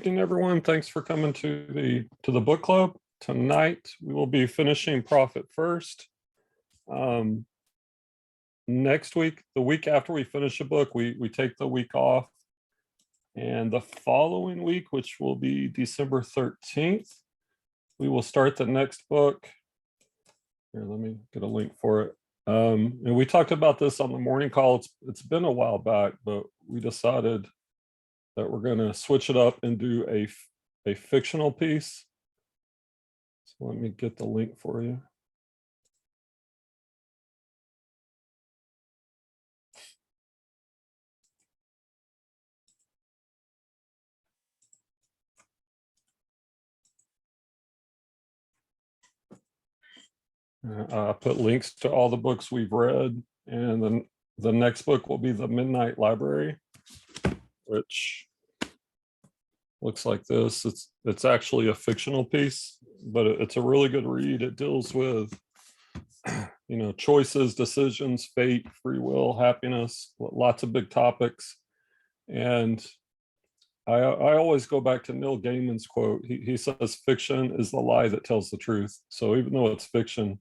evening, everyone. Thanks for coming to the book club. Tonight we will be finishing Profit First. Next week, the week after we finish a book, we take the week off. And the following week, which will be December 13th, we will start the next book. Here, let me get a link for it. And we talked about this on the morning call. It's been a while back, but we decided that we're going to switch it up and do a fictional piece. So let me get the link for you. I put links to all the books we've read, and then the next book will be The Midnight Library, which looks like this. It's actually a fictional piece, but it's a really good read. It deals with, choices, decisions, fate, free will, happiness, lots of big topics. And I always go back to Neil Gaiman's quote. He says, fiction is the lie that tells the truth. So even though it's fiction,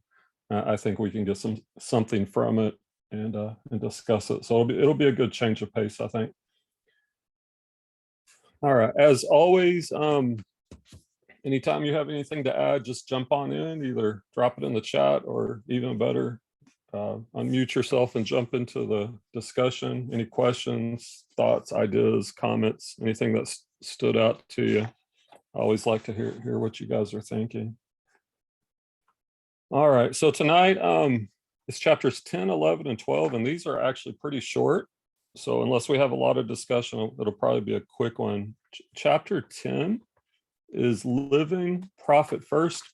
I think we can get something from it and discuss it. So it'll be a good change of pace, I think. All right, as always, anytime you have anything to add, just jump on in, either drop it in the chat or even better, unmute yourself and jump into the discussion. Any questions, thoughts, ideas, comments, anything that stood out to you. I always like to hear what you guys are thinking. All right, so tonight it's chapters 10, 11, and 12, and these are actually pretty short. So unless we have a lot of discussion, it'll probably be a quick one. Chapter 10 is Living Profit First.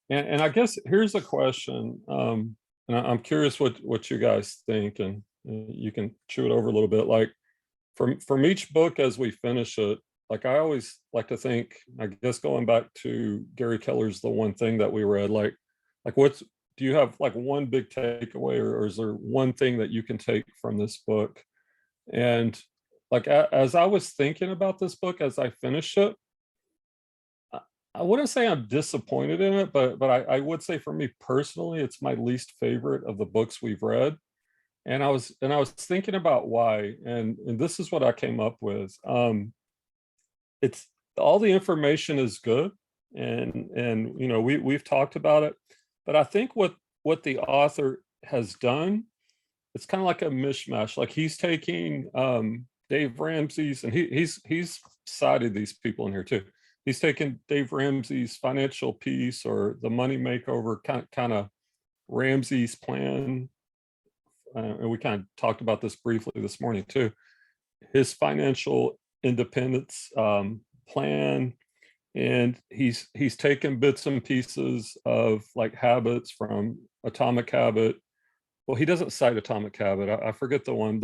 And I guess here's a question, and I'm curious what you guys think, and you can chew it over a little bit. Like from each book as we finish it, like I always like to think, I guess going back to Gary Keller's The One Thing that we read, like do you have like one big takeaway, or is there one thing that you can take from this book? And like as I was thinking about this book as I finished it, I wouldn't say I'm disappointed in it, but I would say for me personally, it's my least favorite of the books we've read. And I was thinking about why, and this is what I came up with. It's all the information is good, and we've talked about it, but I think what the author has done, it's kind of like a mishmash. Like he's taking Dave Ramsey's, and he's cited these people in here too. He's taken Dave Ramsey's financial piece, or the money makeover kind of Ramsey's plan, and we kind of talked about this briefly this morning too. His financial independence plan, and he's taken bits and pieces of like habits from Atomic Habit. Well, he doesn't cite Atomic Habit. I forget the one.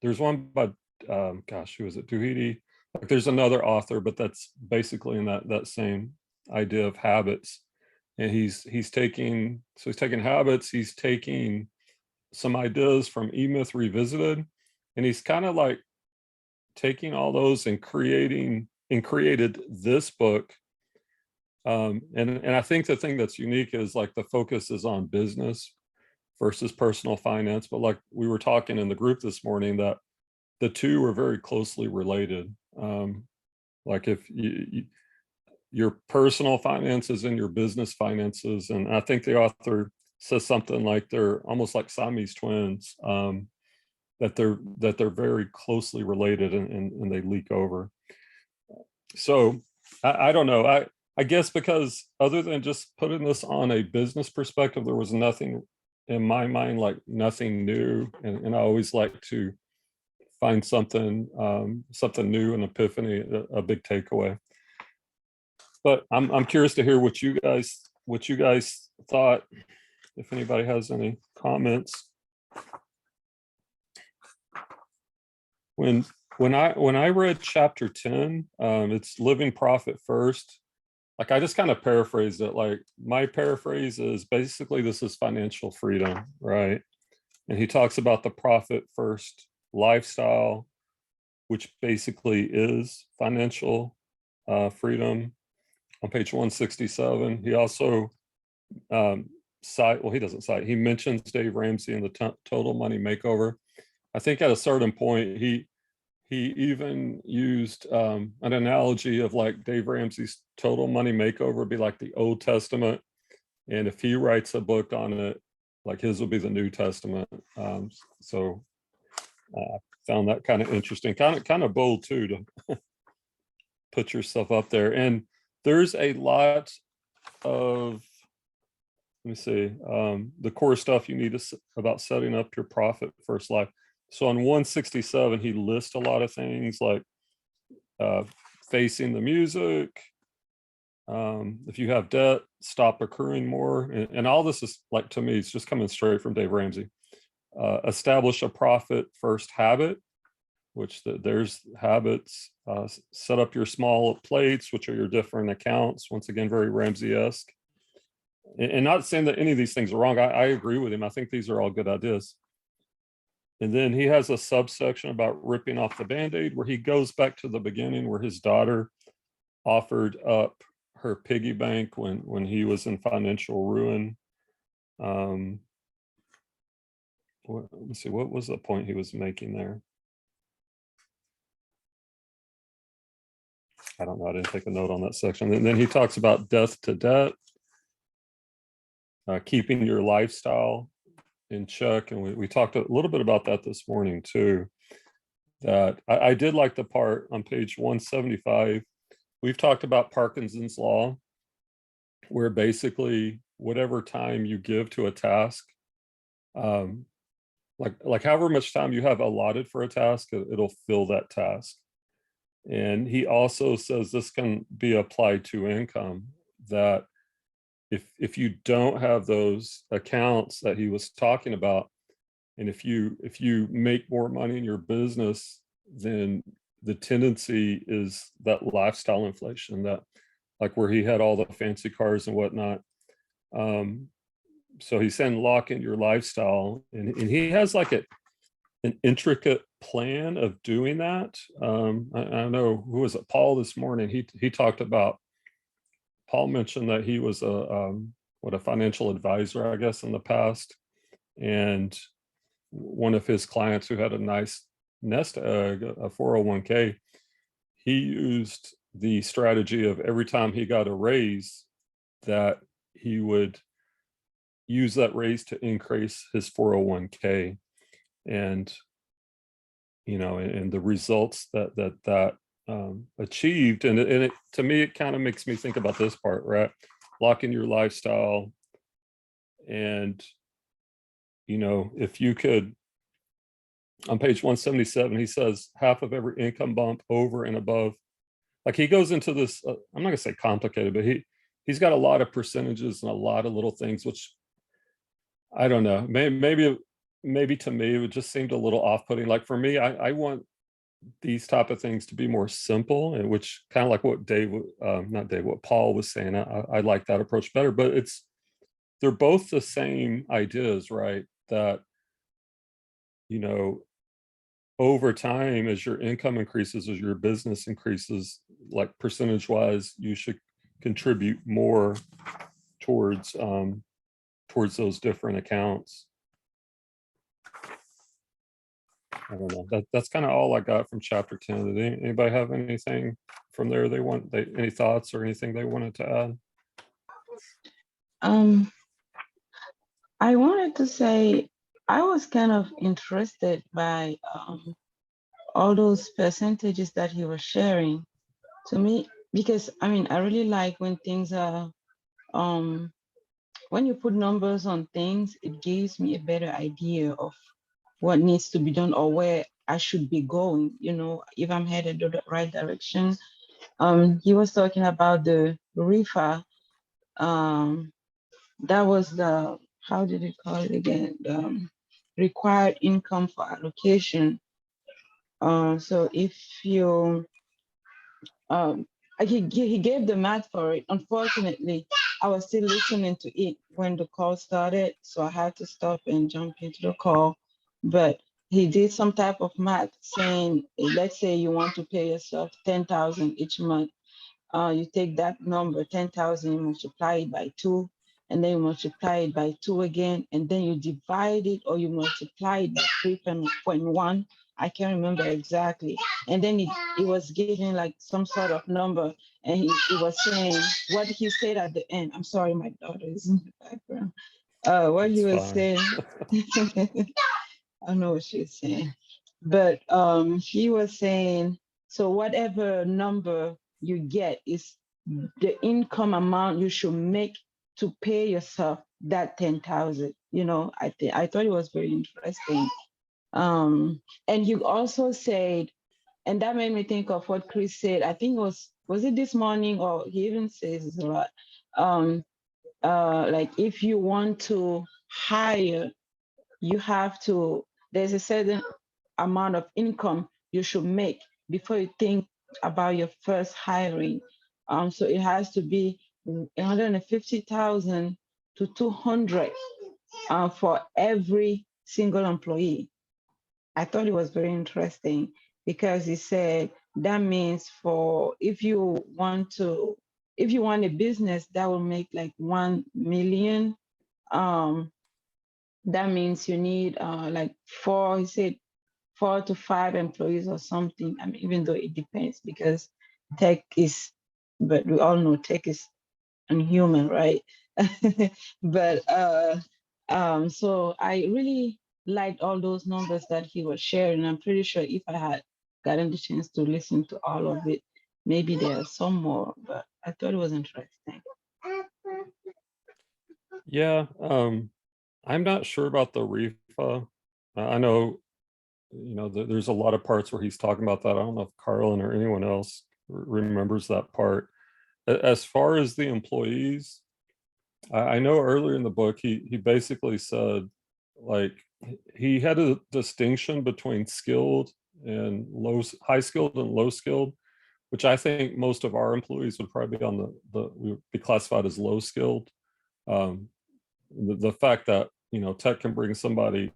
There's one by who is it? Duhidi. Like there's another author, but that's basically in that same idea of habits. And he's taking habits, he's taking some ideas from E-Myth Revisited, and he's kind of like taking all those and created this book. And I think the thing that's unique is like the focus is on business versus personal finance. But like we were talking in the group this morning, that the two are very closely related. Like if your personal finances and your business finances, and I think the author says something like they're almost like Siamese twins, that they're very closely related and they leak over. So I don't know. I guess because other than just putting this on a business perspective, there was nothing in my mind, like nothing new, and I always like to find something new, an epiphany, a big takeaway. But I'm curious to hear what you guys thought, if anybody has any comments. When I read chapter 10, it's Living Profit First. Like I just kind of paraphrased it. Like my paraphrase is basically, this is financial freedom, right? And he talks about the profit first lifestyle, which basically is financial freedom on page 167. He also he doesn't cite, he mentions Dave Ramsey in the Total Money Makeover. I think at a certain point, he even used an analogy of like Dave Ramsey's Total Money Makeover would be like the Old Testament. And if he writes a book on it, like his will be the New Testament. So I found that kind of interesting, kind of bold too, to put yourself up there. And there's a lot of, let me see, the core stuff you need to, about setting up your profit first life. So on 167, he lists a lot of things like facing the music. If you have debt, stop accruing more. And all this is, like, to me, it's just coming straight from Dave Ramsey. Establish a profit first habit, which there's habits. Set up your small plates, which are your different accounts. Once again, very Ramsey-esque. And not saying that any of these things are wrong. I agree with him. I think these are all good ideas. And then he has a subsection about ripping off the Band-Aid, where he goes back to the beginning, where his daughter offered up her piggy bank when he was in financial ruin. Let's see, what was the point he was making there? I don't know. I didn't take a note on that section. And then he talks about death to debt, keeping your lifestyle in check. And we talked a little bit about that this morning too. That I did like the part on page 175. We've talked about Parkinson's law, where basically whatever time you give to a task, like however much time you have allotted for a task, it'll fill that task. And he also says this can be applied to income, that if you don't have those accounts that he was talking about, and if you make more money in your business, then the tendency is that lifestyle inflation, that like where he had all the fancy cars and whatnot. So he's saying lock in your lifestyle, and he has like an intricate plan of doing that. I know, who was it, Paul this morning, he talked about, Paul mentioned that he was a financial advisor, I guess, in the past. And one of his clients who had a nice nest egg, a 401k, he used the strategy of every time he got a raise, that he would use that raise to increase his 401k. And, you know, and the results that achieved, and it to me, it kind of makes me think about this part, right? Lock in your lifestyle. And, you know, if you could, on page 177, he says half of every income bump over and above, like he goes into this, I'm not gonna say complicated, but he's got a lot of percentages and a lot of little things, which I don't know, maybe to me, it just seemed a little off-putting. Like for me, I want these type of things to be more simple, and which kind of like what what Paul was saying. I like that approach better, but they're both the same ideas, right? That, you know, over time, as your income increases, as your business increases, like percentage wise, you should contribute more towards those different accounts. I don't know. That's kind of all I got from chapter 10. Did anybody have anything from there any thoughts or anything they wanted to add? I wanted to say I was kind of interested by all those percentages that he was sharing to me, because I mean, I really like when things are when you put numbers on things, it gives me a better idea of what needs to be done or where I should be going, you know, if I'm headed in the right direction. He was talking about the REFA. That was the, how did he call it again? Required income for allocation. So if you, he gave the math for it. Unfortunately, I was still listening to it when the call started, so I had to stop and jump into the call. But he did some type of math saying, let's say you want to pay yourself 10,000 each month. You take that number, 10,000, you multiply it by 2, and then you multiply it by 2 again, and then you divide it or you multiply it by 3.1. I can't remember exactly. And then it was giving like some sort of number, and he was saying what he said at the end. I'm sorry, my daughter is in the background. What he It's was fine. saying, I know what she's saying, but he was saying, so whatever number you get is the income amount you should make to pay yourself that 10,000. I thought it was very interesting. And you also said, and that made me think of what Chris said. I think was it this morning, or he even says this a lot. Like if you want to hire, you have to, there's a certain amount of income you should make before you think about your first hiring. So it has to be 150,000 to 200 for every single employee. I thought it was very interesting because he said that means if you want a business that will make like 1 million, that means you need like he said 4 to 5 employees or something. I mean, even though it depends because but we all know tech is unhuman, right? But so I really liked all those numbers that he was sharing. I'm pretty sure if I had gotten the chance to listen to all of it, maybe there are some more, but I thought it was interesting. Yeah, I'm not sure about the refa. I know, there's a lot of parts where he's talking about that. I don't know if Carlin or anyone else remembers that part. As far as the employees, I know earlier in the book, he basically said, like, he had a distinction between skilled and high skilled and low skilled, which I think most of our employees would probably be on we would be classified as low skilled. The fact that, tech can bring somebody,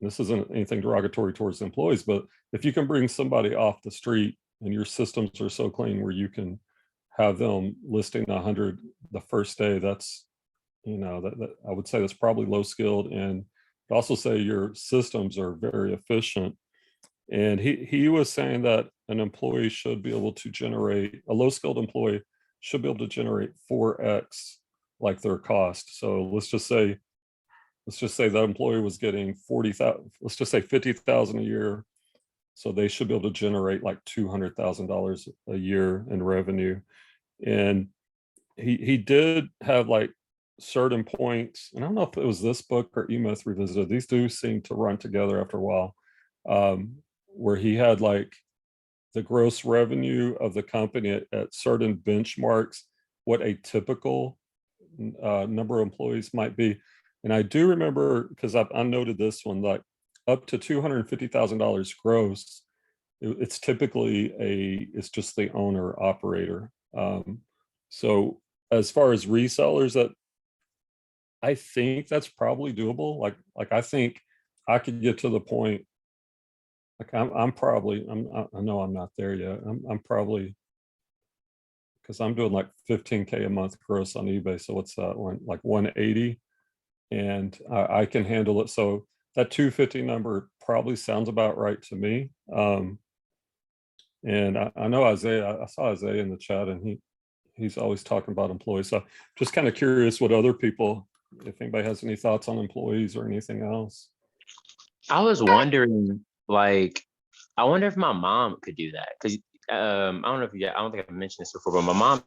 this isn't anything derogatory towards employees, but if you can bring somebody off the street and your systems are so clean where you can have them listing 100 the first day, that's, that I would say that's probably low skilled. And I'd also say your systems are very efficient. And he was saying that an employee should be able to generate, a low skilled employee should be able to generate 4x like their cost. So let's just say that employee was getting 40,000, let's just say 50,000 a year. So they should be able to generate like $200,000 a year in revenue. And he did have like certain points, and I don't know if it was this book or eMyth Revisited. These do seem to run together after a while, where he had like the gross revenue of the company at certain benchmarks, what a typical number of employees might be. And I do remember, because I noted this one, like up to $250,000 gross, it's typically it's just the owner operator. So as far as resellers, that I think that's probably doable. Like I think I could get to the point. Like I'm probably, I know I'm not there yet. I'm probably, because I'm doing like 15K a month gross on eBay. So what's that one, like 180, and I can handle it. So that 250 number probably sounds about right to me. And I know Isaiah, I saw Isaiah in the chat, and he's always talking about employees. So just kind of curious what other people, if anybody has any thoughts on employees or anything else. I was wondering, like, I wonder if my mom could do that, because I don't know if I don't think I've mentioned this before, but my mom.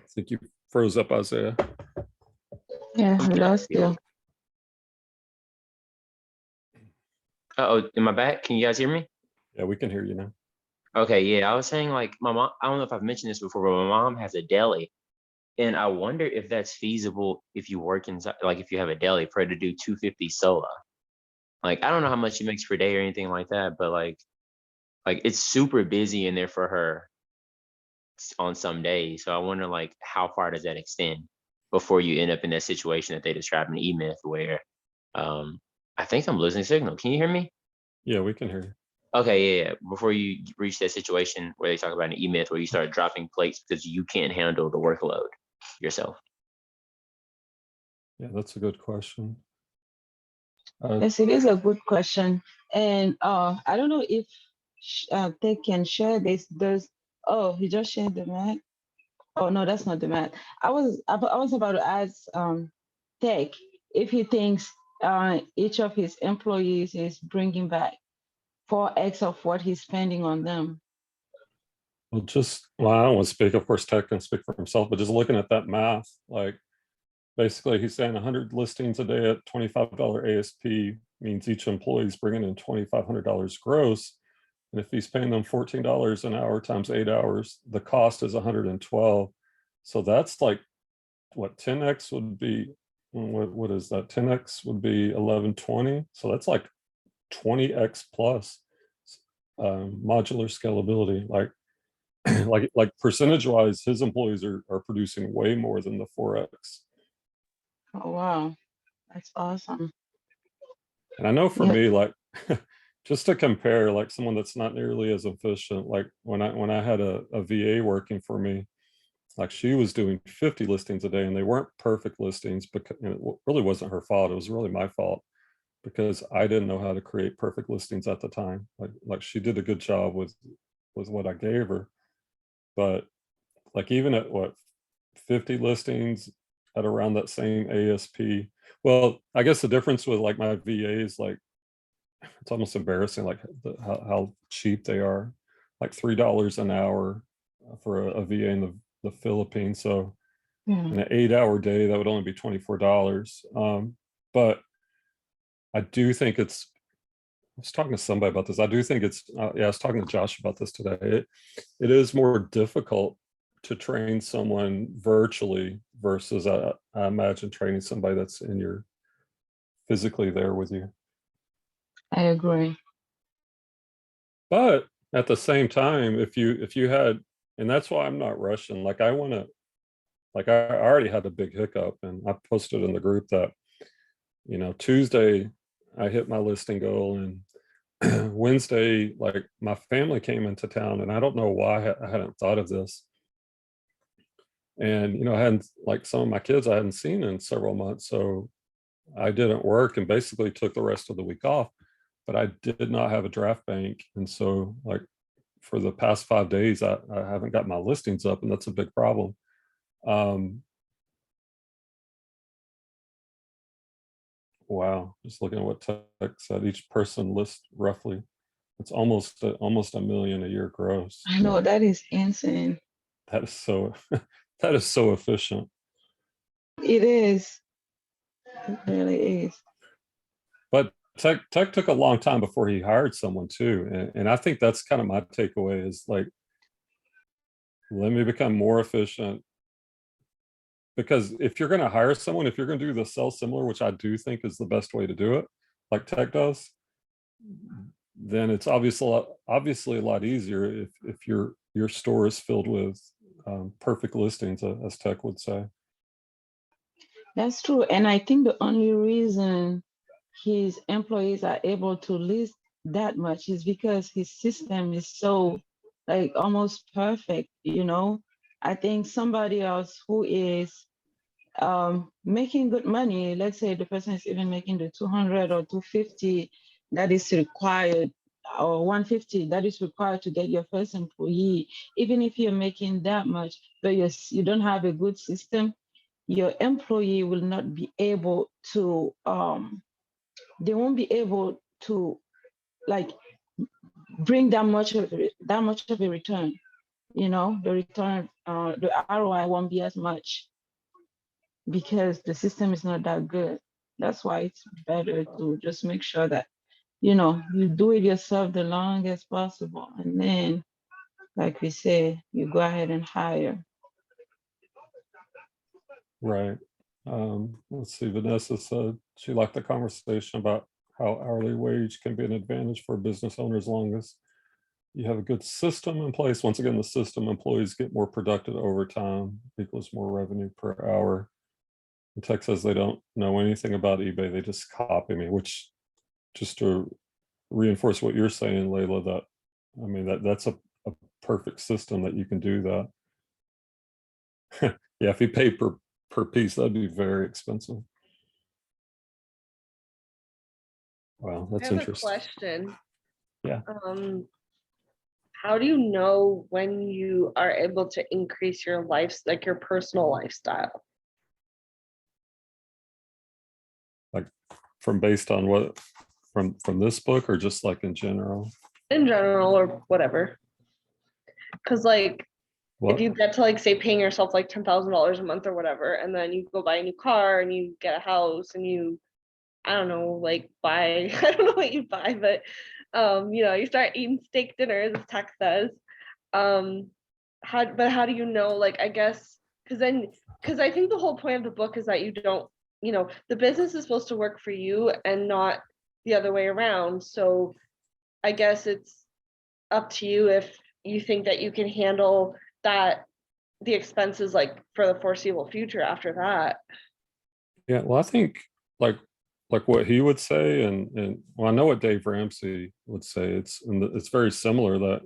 I think you froze up, Isaiah. Yeah, I lost you. Oh, am I back? Can you guys hear me? Yeah, we can hear you now. Okay, yeah, I was saying, like, my mom, I don't know if I've mentioned this before, but my mom has a deli. And I wonder if that's feasible if you work inside, like if you have a deli, for her to do 250 solo. Like, I don't know how much she makes per day or anything like that, but like it's super busy in there for her on some days. So I wonder, like, how far does that extend before you end up in that situation that they describe in the E-Myth where I think I'm losing signal. Can you hear me? Yeah, we can hear you. Okay, yeah. Before you reach that situation where they talk about an E-Myth where you start dropping plates because you can't handle the workload yourself. Mm-hmm. Yeah, that's a good question. Yes, it is a good question. And I don't know if they can share this. Oh, he just shared the math. Oh no, that's not the math. I was about to ask Tech if he thinks each of his employees is bringing back 4x of what he's spending on them. Well, I don't want to speak, of course, Tech can speak for himself, but just looking at that math, like basically he's saying 100 listings a day at $25 ASP means each employee is bringing in $2,500 gross. And if he's paying them $14 an hour times 8 hours, the cost is 112. So that's like what 10x would be. What is that? 10x would be 1120. So that's like 20x plus modular scalability. Like like percentage wise, his employees are producing way more than the 4x. Oh wow, that's awesome. And I know for Yep. me, like just to compare, like someone that's not nearly as efficient, like when I had a VA working for me, like she was doing 50 listings a day, and they weren't perfect listings because it really wasn't her fault. It was really my fault because I didn't know how to create perfect listings at the time. Like she did a good job with what I gave her, but like even at what 50 listings at around that same ASP. Well, I guess the difference with like my VAs, like it's almost embarrassing, like how cheap they are, like $3 an hour for a VA in the Philippines. So Yeah. in an 8-hour day, that would only be $24. But I do think I was talking to somebody about this. I do think I was talking to Josh about this today. It is more difficult to train someone virtually versus I imagine training somebody that's physically there with you. I agree. But at the same time, if you had, and that's why I'm not rushing. Like I already had a big hiccup, and I posted in the group that, Tuesday I hit my listing goal, and Wednesday, like my family came into town, and I don't know why I hadn't thought of this. And I hadn't, like some of my kids I hadn't seen in several months, so I didn't work and basically took the rest of the week off. But I did not have a draft bank, and so like for the past 5 days, I haven't got my listings up, and that's a big problem. Wow, just looking at what Tech said, each person lists roughly, it's almost a million a year gross. I know that is insane. That is so that is so efficient. It is. It really is. But Tech took a long time before he hired someone too, and I think that's kind of my takeaway is like, let me become more efficient. Because if you're going to hire someone, if you're going to do the sell similar, which I do think is the best way to do it, like Tech does, then it's obviously a lot easier if your store is filled with perfect listings, as Tech would say. That's true. And I think the only reason his employees are able to list that much is because his system is so like almost perfect, I think somebody else who is making good money, let's say the person is even making the 200 or 250 that is required, or 150 that is required to get your first employee. Even if you're making that much, but you don't have a good system, your employee will not be able to they won't be able to like bring that much of a return. The return, the ROI won't be as much because the system is not that good. That's why it's better to just make sure that you do it yourself the longest possible, and then, like we say, you go ahead and hire. Right. Let's see. Vanessa said she liked the conversation about how hourly wage can be an advantage for business owners as long as you have a good system in place. Once again, the system, employees get more productive over time, equals more revenue per hour. And Tech says they don't know anything about eBay. They just copy me, which, just to reinforce what you're saying, Layla, that, I mean, that's a perfect system that you can do that. Yeah, if you pay per piece, that'd be very expensive. Wow, I that's have a interesting. question. Yeah. How do you know when you are able to increase your life, like your personal lifestyle? Like from based on what, from this book, or just like in general? In general, or whatever. Because like, What? if you get to like say paying yourself like $10,000 a month or whatever, and then you go buy a new car and you get a house and you, I don't know, like buy, I don't know what you buy, but you start eating steak dinners, as Tech says. How do you know, like, I guess, because I think the whole point of the book is that you don't, the business is supposed to work for you and not the other way around. So I guess it's up to you if you think that you can handle that, the expenses, like for the foreseeable future after that. Yeah, well, I think like what he would say, and well, I know what Dave Ramsey would say. It's very similar, that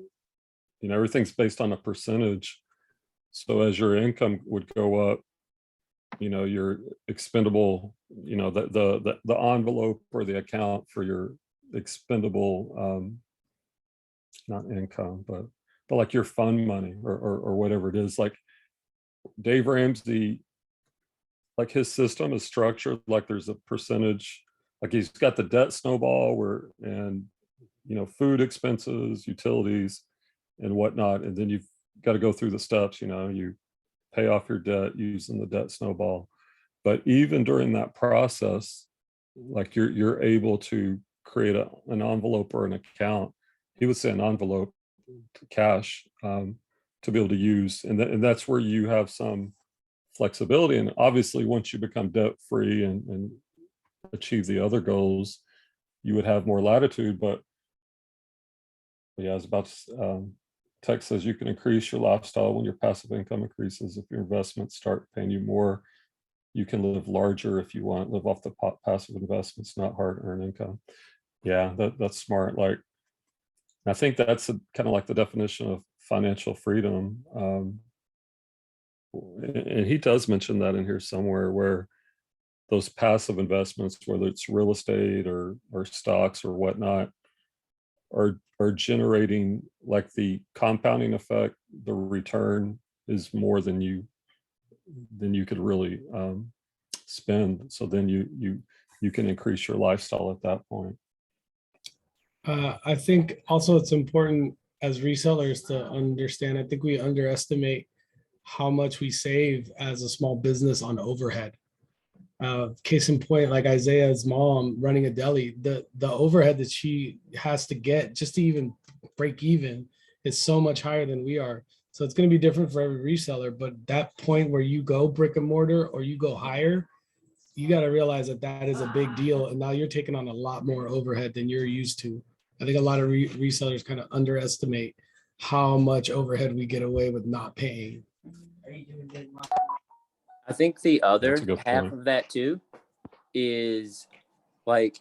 everything's based on a percentage. So as your income would go up, your expendable, the envelope or the account for your expendable, not income, but like your fund money or whatever it is. Like Dave Ramsey, like his system is structured like there's a percentage, like he's got the debt snowball and food expenses, utilities and whatnot, and then you've got to go through the steps. You pay off your debt using the debt snowball, but even during that process, like you're able to create an envelope or an account. He would say an envelope to cash, to be able to use, and that's where you have some flexibility. And obviously once you become debt free and achieve the other goals, you would have more latitude. But yeah, I was about to, Tech says you can increase your lifestyle when your passive income increases. If your investments start paying you more, you can live larger if you want, live off the passive investments, not hard earned income. Yeah, that's smart. Like, I think that's kind of like the definition of financial freedom. And he does mention that in here somewhere, where those passive investments, whether it's real estate or stocks or whatnot, are generating, like, the compounding effect. The return is more than you could really spend. So then you can increase your lifestyle at that point. I think also it's important as resellers to understand, I think we underestimate how much we save as a small business on overhead. Case in point, like Isaiah's mom running a deli, the overhead that she has to get just to even break even is so much higher than we are. So it's going to be different for every reseller, but that point where you go brick and mortar or you go higher, you got to realize that is a big deal. And now you're taking on a lot more overhead than you're used to. I think a lot of resellers kind of underestimate how much overhead we get away with not paying. I think the other That's a good half point. of that too is, like,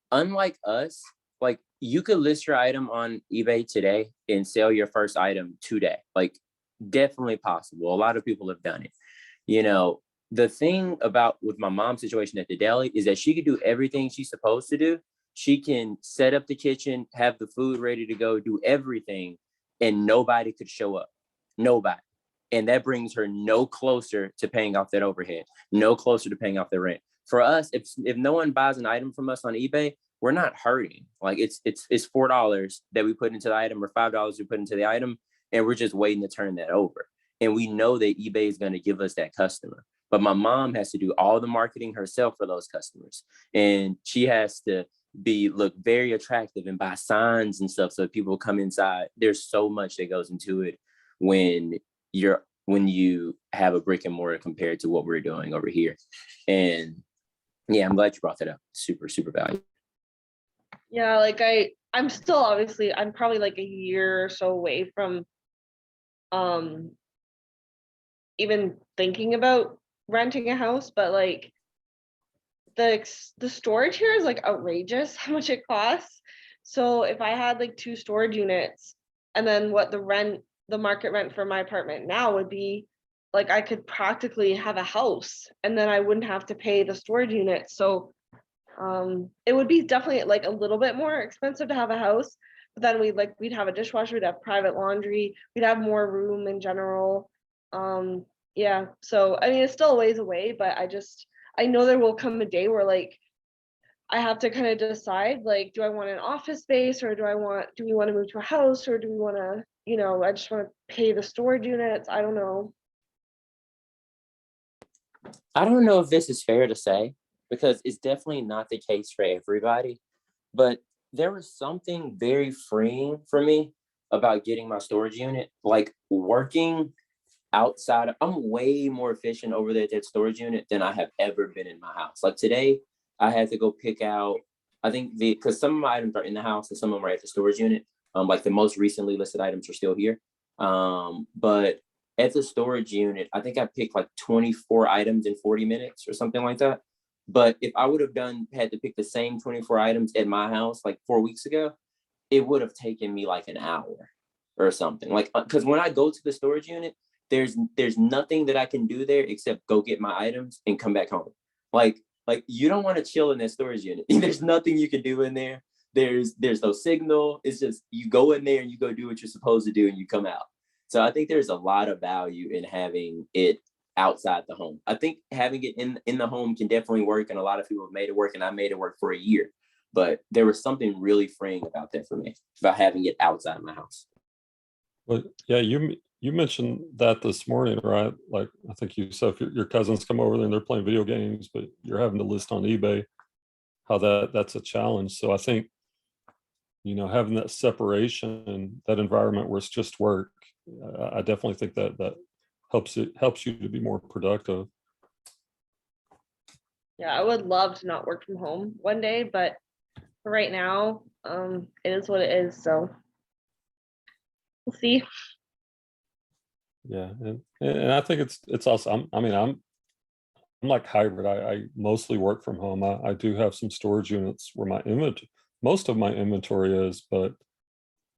unlike us, like, you could list your item on eBay today and sell your first item today. Like, definitely possible. A lot of people have done it. The thing about with my mom's situation at the deli is that she could do everything she's supposed to do. She can set up the kitchen, have the food ready to go, do everything, and nobody could show up. Nobody. And that brings her no closer to paying off that overhead, no closer to paying off the rent. For us, if no one buys an item from us on eBay, we're not hurting. Like, it's $4 that we put into the item, or $5 we put into the item, and we're just waiting to turn that over. And we know that eBay is going to give us that customer. But my mom has to do all the marketing herself for those customers. And she has to look very attractive and buy signs and stuff so that people come inside. There's so much that goes into it when you have a brick and mortar compared to what we're doing over here. And yeah, I'm glad you brought that up. Super, super valuable. Yeah, like I'm still, obviously, I'm probably like a year or so away from even thinking about renting a house, but like the storage here is like outrageous how much it costs. So if I had like 2 storage units, and then what the market rent for my apartment now would be, like I could practically have a house, and then I wouldn't have to pay the storage unit. So it would be definitely like a little bit more expensive to have a house, but then we'd have a dishwasher, we'd have private laundry, we'd have more room in general. Yeah, so I mean it's still a ways away, but I know there will come a day where like I have to kind of decide, like, do I want an office space, or do we want to move to a house, or do we want to, I just want to pay the storage units. I don't know. I don't know if this is fair to say, because it's definitely not the case for everybody, but there was something very freeing for me about getting my storage unit, like working outside. I'm way more efficient over there at that storage unit than I have ever been in my house. Like today, I had to go pick out, I think because some of my items are in the house and some of them are at the storage unit. Like the most recently listed items are still here. But at the storage unit, I think I picked like 24 items in 40 minutes or something like that. But if I would have had to pick the same 24 items at my house like 4 weeks ago, it would have taken me like an hour or something. Like, because when I go to the storage unit, there's nothing that I can do there except go get my items and come back home. Like you don't want to chill in that storage unit. There's nothing you can do in there. There's no signal. It's just you go in there and you go do what you're supposed to do and you come out. So I think there's a lot of value in having it outside the home. I think having it in the home can definitely work, and a lot of people have made it work, and I made it work for a year. But there was something really freeing about that for me, about having it outside my house. Well, yeah, you mentioned that this morning, right? Like I think you said if your cousins come over there and they're playing video games, but you're having to list on eBay, how that's a challenge. So I think, having that separation, that environment where it's just work, I definitely think that helps you to be more productive. Yeah, I would love to not work from home one day, but for right now, it is what it is. So we'll see. Yeah, and I think it's also I'm like hybrid. I mostly work from home. I do have some storage units where most of my inventory is, but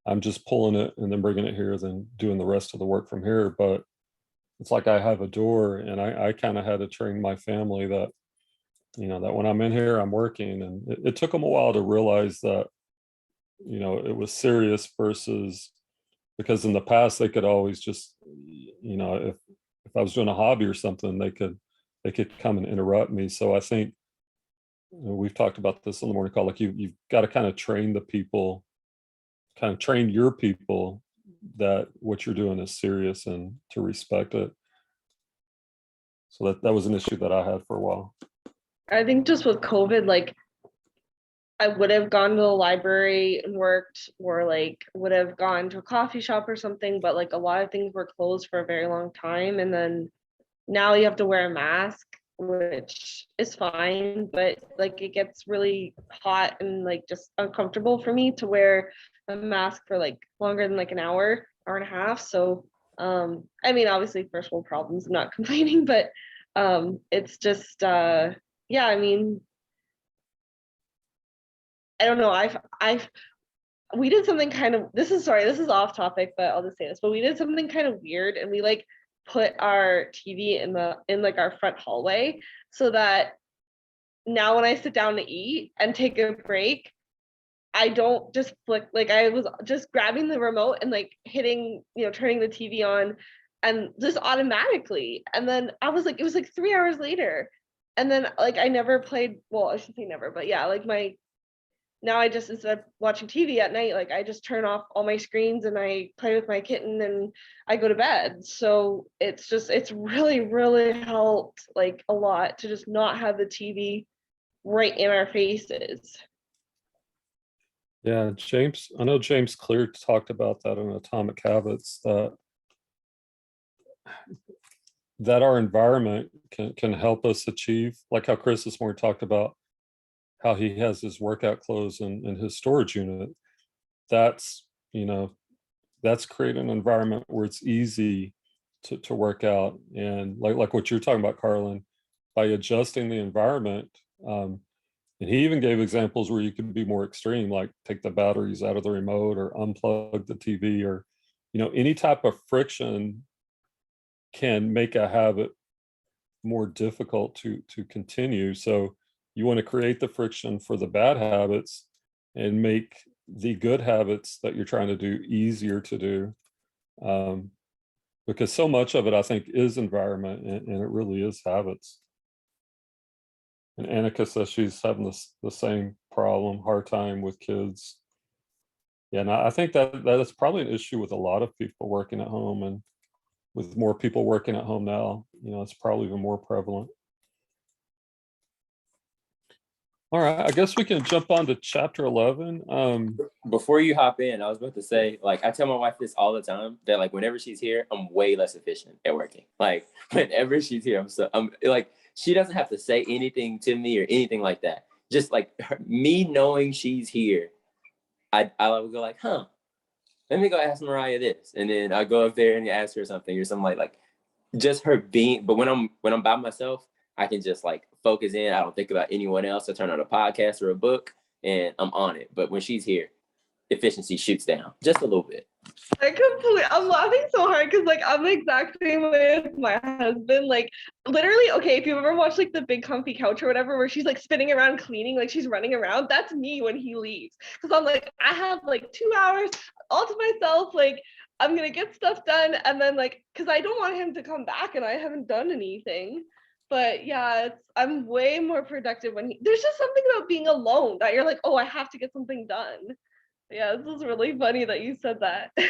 I'm just pulling it and then bringing it here, then doing the rest of the work from here. But it's like I have a door, and I kind of had to train my family that, that when I'm in here, I'm working. And it took them a while to realize that, it was serious versus, because in the past they could always just, if I was doing a hobby or something, they could come and interrupt me. So I think, we've talked about this on the morning call, like you've got to kind of train your people that what you're doing is serious and to respect it. So that was an issue that I had for a while. I think just with COVID, like I would have gone to the library and worked, or like would have gone to a coffee shop or something, but like a lot of things were closed for a very long time. And then now you have to wear a mask, which is fine, but like it gets really hot and like just uncomfortable for me to wear a mask for like longer than like an hour and a half. So I mean, obviously first world problems, I'm not complaining, but it's just yeah, I mean, I don't know. We did something kind of, this is off topic, but I'll just say this, but we did something kind of weird, and we like put our TV in like our front hallway, so that now when I sit down to eat and take a break, I don't just flick, like I was just grabbing the remote and like hitting, turning the TV on, and just automatically. And then I was like, it was like 3 hours later. And then like I never played, well, I should say never, but yeah, like now I just, instead of watching TV at night, like I just turn off all my screens and I play with my kitten and I go to bed. So it's really, really helped like a lot to just not have the TV right in our faces. Yeah, I know James Clear talked about that in Atomic Habits, that our environment can help us achieve, like how Chris this morning talked about how he has his workout clothes in his storage unit. That's creating an environment where it's easy to work out. And like what you're talking about, Carlin, by adjusting the environment. And he even gave examples where you could be more extreme, like take the batteries out of the remote or unplug the TV, or, any type of friction can make a habit more difficult to continue. So you want to create the friction for the bad habits and make the good habits that you're trying to do easier to do. Because so much of it, I think, is environment, and it really is habits. And Annika says she's having the same problem, hard time with kids. Yeah, and I think that is probably an issue with a lot of people working at home, and with more people working at home now, it's probably even more prevalent. All right, I guess we can jump on to chapter 11. Before you hop in, I was about to say, like, I tell my wife this all the time, that like whenever she's here, I'm way less efficient at working. Like whenever she's here, I'm like, she doesn't have to say anything to me or anything like that. Just like me knowing she's here, I would go like, let me go ask Mariah this, and then I go up there and ask her something or something like just her being. But when I'm by myself, I can just like focus in. I don't think about anyone else. I turn on a podcast or a book and I'm on it. But when she's here, efficiency shoots down just a little bit. I'm laughing so hard because like I'm the exact same way with my husband. Like literally, okay, if you've ever watched like the Big Comfy Couch or whatever, where she's like spinning around cleaning, like she's running around, that's me when he leaves. Because I'm like, I have like 2 hours all to myself, like I'm gonna get stuff done, and then like, because I don't want him to come back and I haven't done anything. But yeah, I'm way more productive when there's just something about being alone that you're like, oh, I have to get something done. Yeah, this is really funny that you said that. Yeah,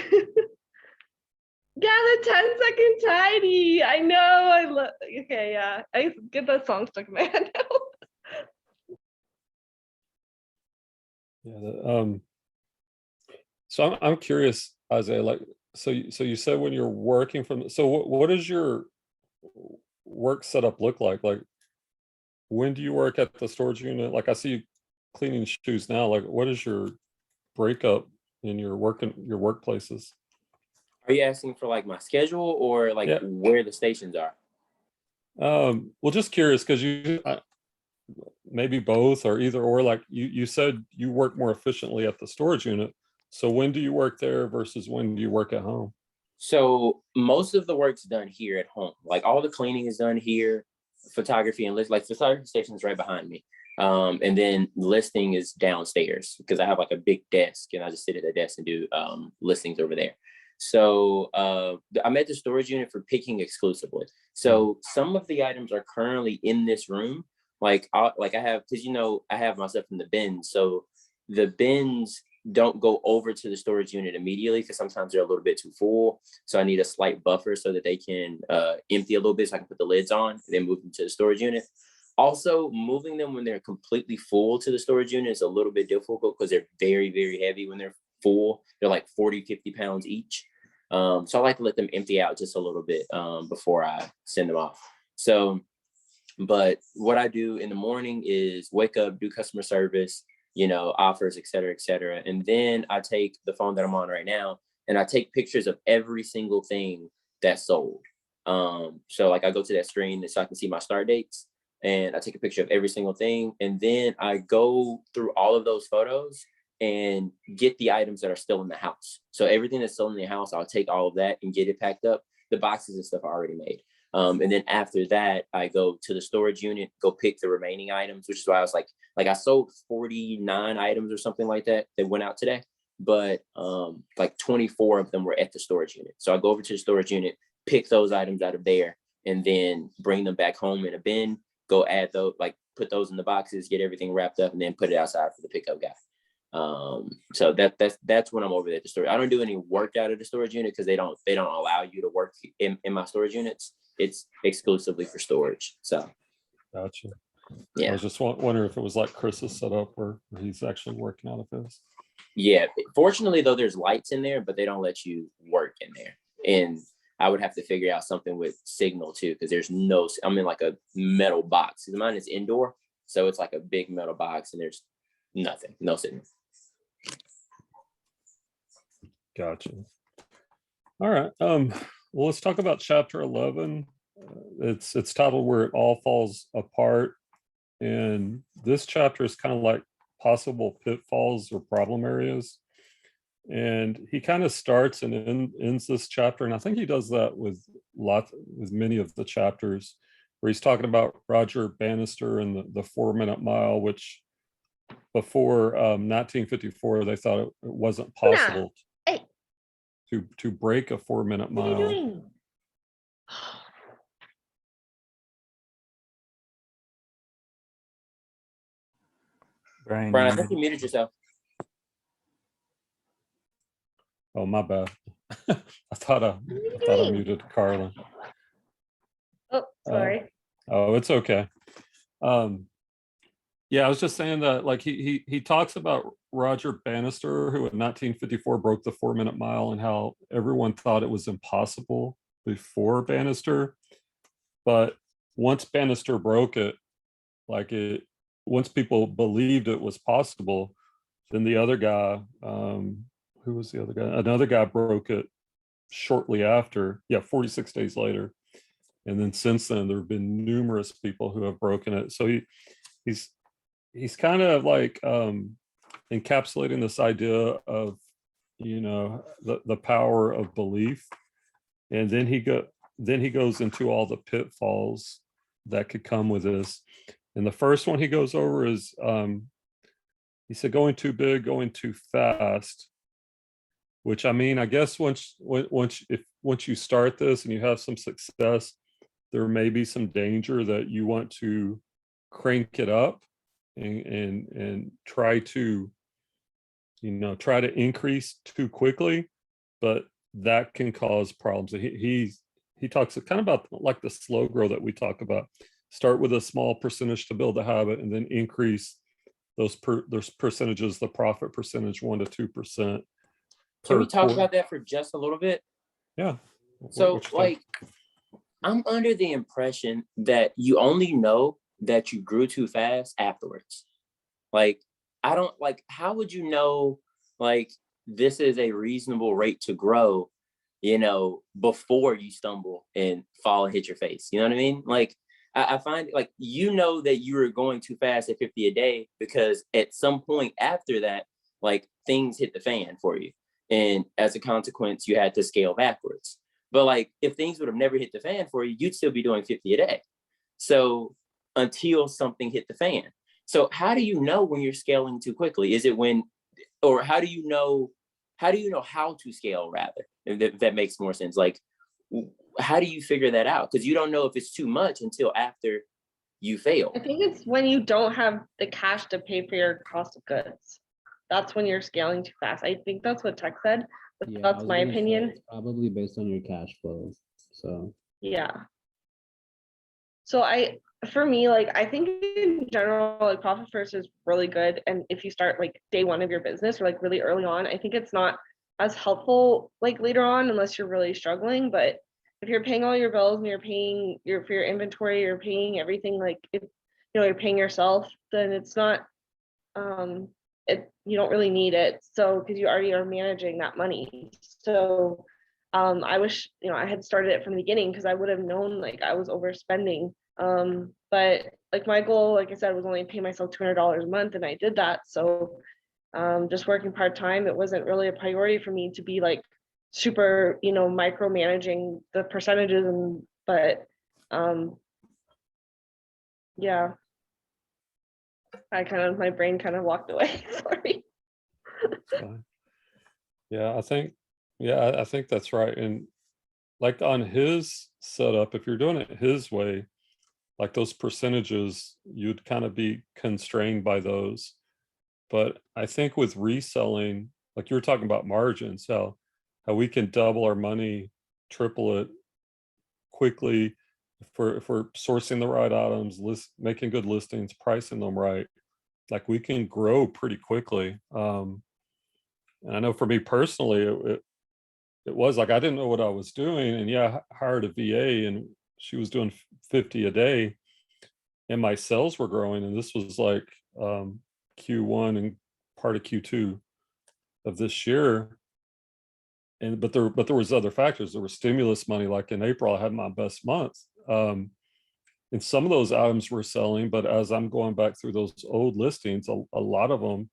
the 10-second tidy. I know. I love. Okay, yeah. I get that song stuck in my head now. Yeah. So I'm curious, Isaiah. Like, so you said when you're working from. So what does your work setup look like? Like, when do you work at the storage unit? Like, I see you cleaning shoes now. Like, what is your breakup in your workplaces? Are you asking for like my schedule or like where the stations are? Well, just curious because maybe both or either or. Like you said, you work more efficiently at the storage unit. So when do you work there versus when do you work at home? So most of the work's done here at home. Like all the cleaning is done here. Photography and like photography station is right behind me. And then listing is downstairs because I have like a big desk and I just sit at the desk and do listings over there. So I'm at the storage unit for picking exclusively. So some of the items are currently in this room. Like I have, because I have my stuff in the bins. So the bins don't go over to the storage unit immediately because sometimes they're a little bit too full. So I need a slight buffer so that they can empty a little bit so I can put the lids on and then move them to the storage unit. Also, moving them when they're completely full to the storage unit is a little bit difficult because they're very, very heavy when they're full. They're like 40, 50 pounds each. So I like to let them empty out just a little bit before I send them off. So, but what I do in the morning is wake up, do customer service, offers, et cetera. And then I take the phone that I'm on right now and I take pictures of every single thing that's sold. So like I go to that screen so I can see my start dates. And I take a picture of every single thing. And then I go through all of those photos and get the items that are still in the house. So everything that's still in the house, I'll take all of that and get it packed up. The boxes and stuff are already made. And then after that, I go to the storage unit, go pick the remaining items, which is why I was like I sold 49 items or something like that went out today. But like 24 of them were at the storage unit. So I go over to the storage unit, pick those items out of there, and then bring them back home in a bin. Go add those, like put those in the boxes, get everything wrapped up, and then put it outside for the pickup guy. So that's when I'm over there at the storage. I don't do any work out of the storage unit because they don't allow you to work in my storage units. It's exclusively for storage. So Gotcha. Yeah. I was just wondering if it was like Chris's setup where he's actually working out of his. Yeah. Fortunately though, there's lights in there, but they don't let you work in there. And I would have to figure out something with signal too, because I'm in like a metal box. Mine is indoor. So it's like a big metal box and there's nothing, no signal. Gotcha. All right. Well, let's talk about chapter 11. It's titled Where It All Falls Apart. And this chapter is kind of like possible pitfalls or problem areas. And he kind of starts and ends this chapter. And I think he does that with many of the chapters, where he's talking about Roger Bannister and the 4-minute mile, which before 1954, they thought it wasn't possible Hey, to break a 4-minute what are you mile. doing? Brian, Brian, I you think you muted yourself. Oh, my bad. I thought I muted Carlin. Oh, sorry. Oh, it's okay. Yeah, I was just saying that, like, he talks about Roger Bannister, who in 1954 broke the 4-minute mile, and how everyone thought it was impossible before Bannister. But once Bannister broke it, once people believed it was possible, then the other guy, who was the other guy? Another guy broke it shortly after, 46 days later. And then since then, there have been numerous people who have broken it. So he's kind of like encapsulating this idea of, the power of belief. And then he goes into all the pitfalls that could come with this. And the first one he goes over is, he said, going too big, going too fast. Which, I mean, I guess once you start this and you have some success, there may be some danger that you want to crank it up and try to increase too quickly, but that can cause problems. He talks kind of about like the slow grow that we talk about. Start with a small percentage to build a habit, and then increase those percentages, the profit percentage, 1 to 2%. Can we talk about that for just a little bit? Yeah. So, like, I'm under the impression that you only know that you grew too fast afterwards. Like, I don't, like, how would you know, like, this is a reasonable rate to grow, before you stumble and fall and hit your face? You know what I mean? Like, I find, like, that you were going too fast at 50 a day because at some point after that, like, things hit the fan for you. And as a consequence, you had to scale backwards. But, like, if things would have never hit the fan for you, you'd still be doing 50 a day. So until something hit the fan. So how do you know when you're scaling too quickly? Is it or how do you know how to scale, rather, if that makes more sense? Like, how do you figure that out? Because you don't know if it's too much until after you fail. I think it's when you don't have the cash to pay for your cost of goods. That's when you're scaling too fast. I think that's what Tech said, but Yeah, I that's was my gonna say opinion. it's probably based on your cash flow. So Yeah. So for me, like, I think in general, like, profit first is really good. And if you start like day one of your business or like really early on, I think it's not as helpful like later on unless you're really struggling. But if you're paying all your bills and you're paying for your inventory, you're paying everything, like, if you're paying yourself, then it's not you don't really need it. So because you already are managing that money. So I wish I had started it from the beginning, because I would have known, like, I was overspending. But like my goal, like I said, was only pay myself $200 a month, and I did that. So just working part-time, it wasn't really a priority for me to be like super micromanaging the percentages. But yeah, my brain kind of walked away. Sorry. Yeah, I think that's right. And like on his setup, if you're doing it his way, like those percentages, you'd kind of be constrained by those. But I think with reselling, like you were talking about margins, how we can double our money, triple it quickly if we're sourcing the right items, making good listings, pricing them right. Like, we can grow pretty quickly. And I know for me personally, it was like I didn't know what I was doing, and I hired a VA, and she was doing 50 a day, and my sales were growing. And this was like Q1 and part of Q2 of this year. but there was other factors. There was stimulus money. Like in April, I had my best month. And some of those items were selling, but as I'm going back through those old listings, a lot of them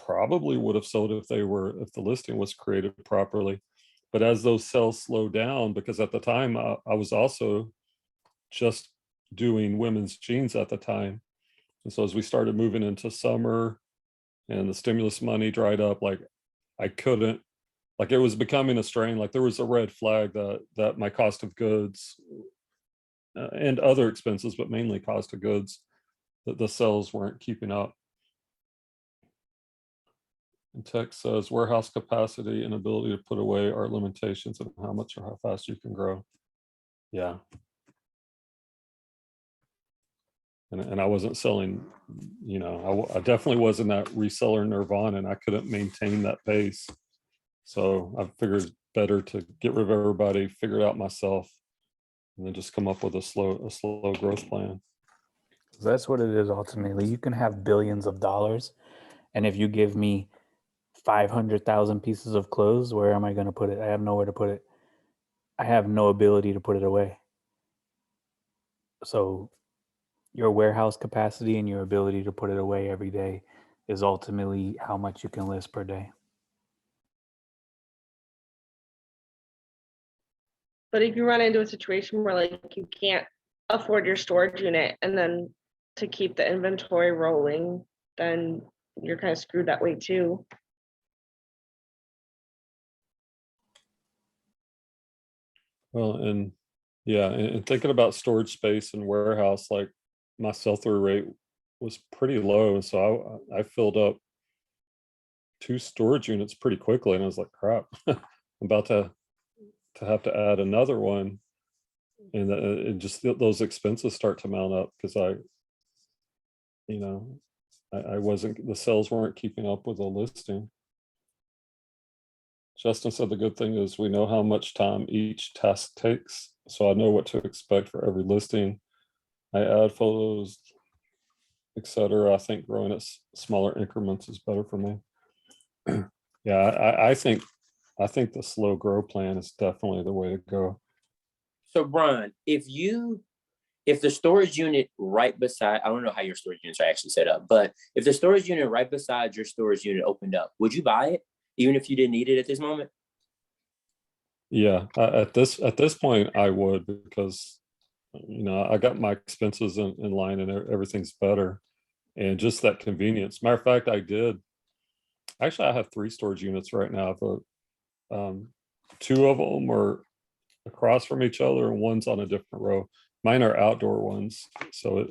probably would have sold if the listing was created properly. But as those sales slowed down, because at the time I was also just doing women's jeans at the time. And so as we started moving into summer and the stimulus money dried up, like I couldn't, like it was becoming a strain. Like there was a red flag that my cost of goods and other expenses, but mainly cost of goods, that the sales weren't keeping up. And Tech says warehouse capacity and ability to put away are limitations of how much or how fast you can grow. Yeah. And I wasn't selling, you know, I definitely wasn't that reseller nirvana, and I couldn't maintain that pace. So I figured better to get rid of everybody, figure it out myself, and then just come up with a slow growth plan. That's what it is ultimately. You can have billions of dollars, and if you give me 500,000 pieces of clothes, where am I going to put it? I have nowhere to put it. I have no ability to put it away. So your warehouse capacity and your ability to put it away every day is ultimately how much you can list per day. But if you run into a situation where like you can't afford your storage unit and then to keep the inventory rolling, then you're kind of screwed that way too. Well, and yeah, and thinking about storage space and warehouse, like my sell-through rate was pretty low. And so I filled up 2 storage units pretty quickly. And I was like, crap, I'm about to have to add another one. And it just, those expenses start to mount up because you know, I wasn't, the sales weren't keeping up with the listing. Justin said the good thing is we know how much time each task takes. So I know what to expect for every listing. I add photos, etc. I think growing at smaller increments is better for me. Yeah, I think the slow grow plan is definitely the way to go. So Brian, if the storage unit right beside, I don't know how your storage units are actually set up, but if the storage unit right beside your storage unit opened up, would you buy it even if you didn't need it at this moment? Yeah, at this point I would, because you know I got my expenses in line and everything's better, and just that convenience. Matter of fact, I have 3 storage units right now, but 2 of them are across from each other and one's on a different row. Mine are outdoor ones, so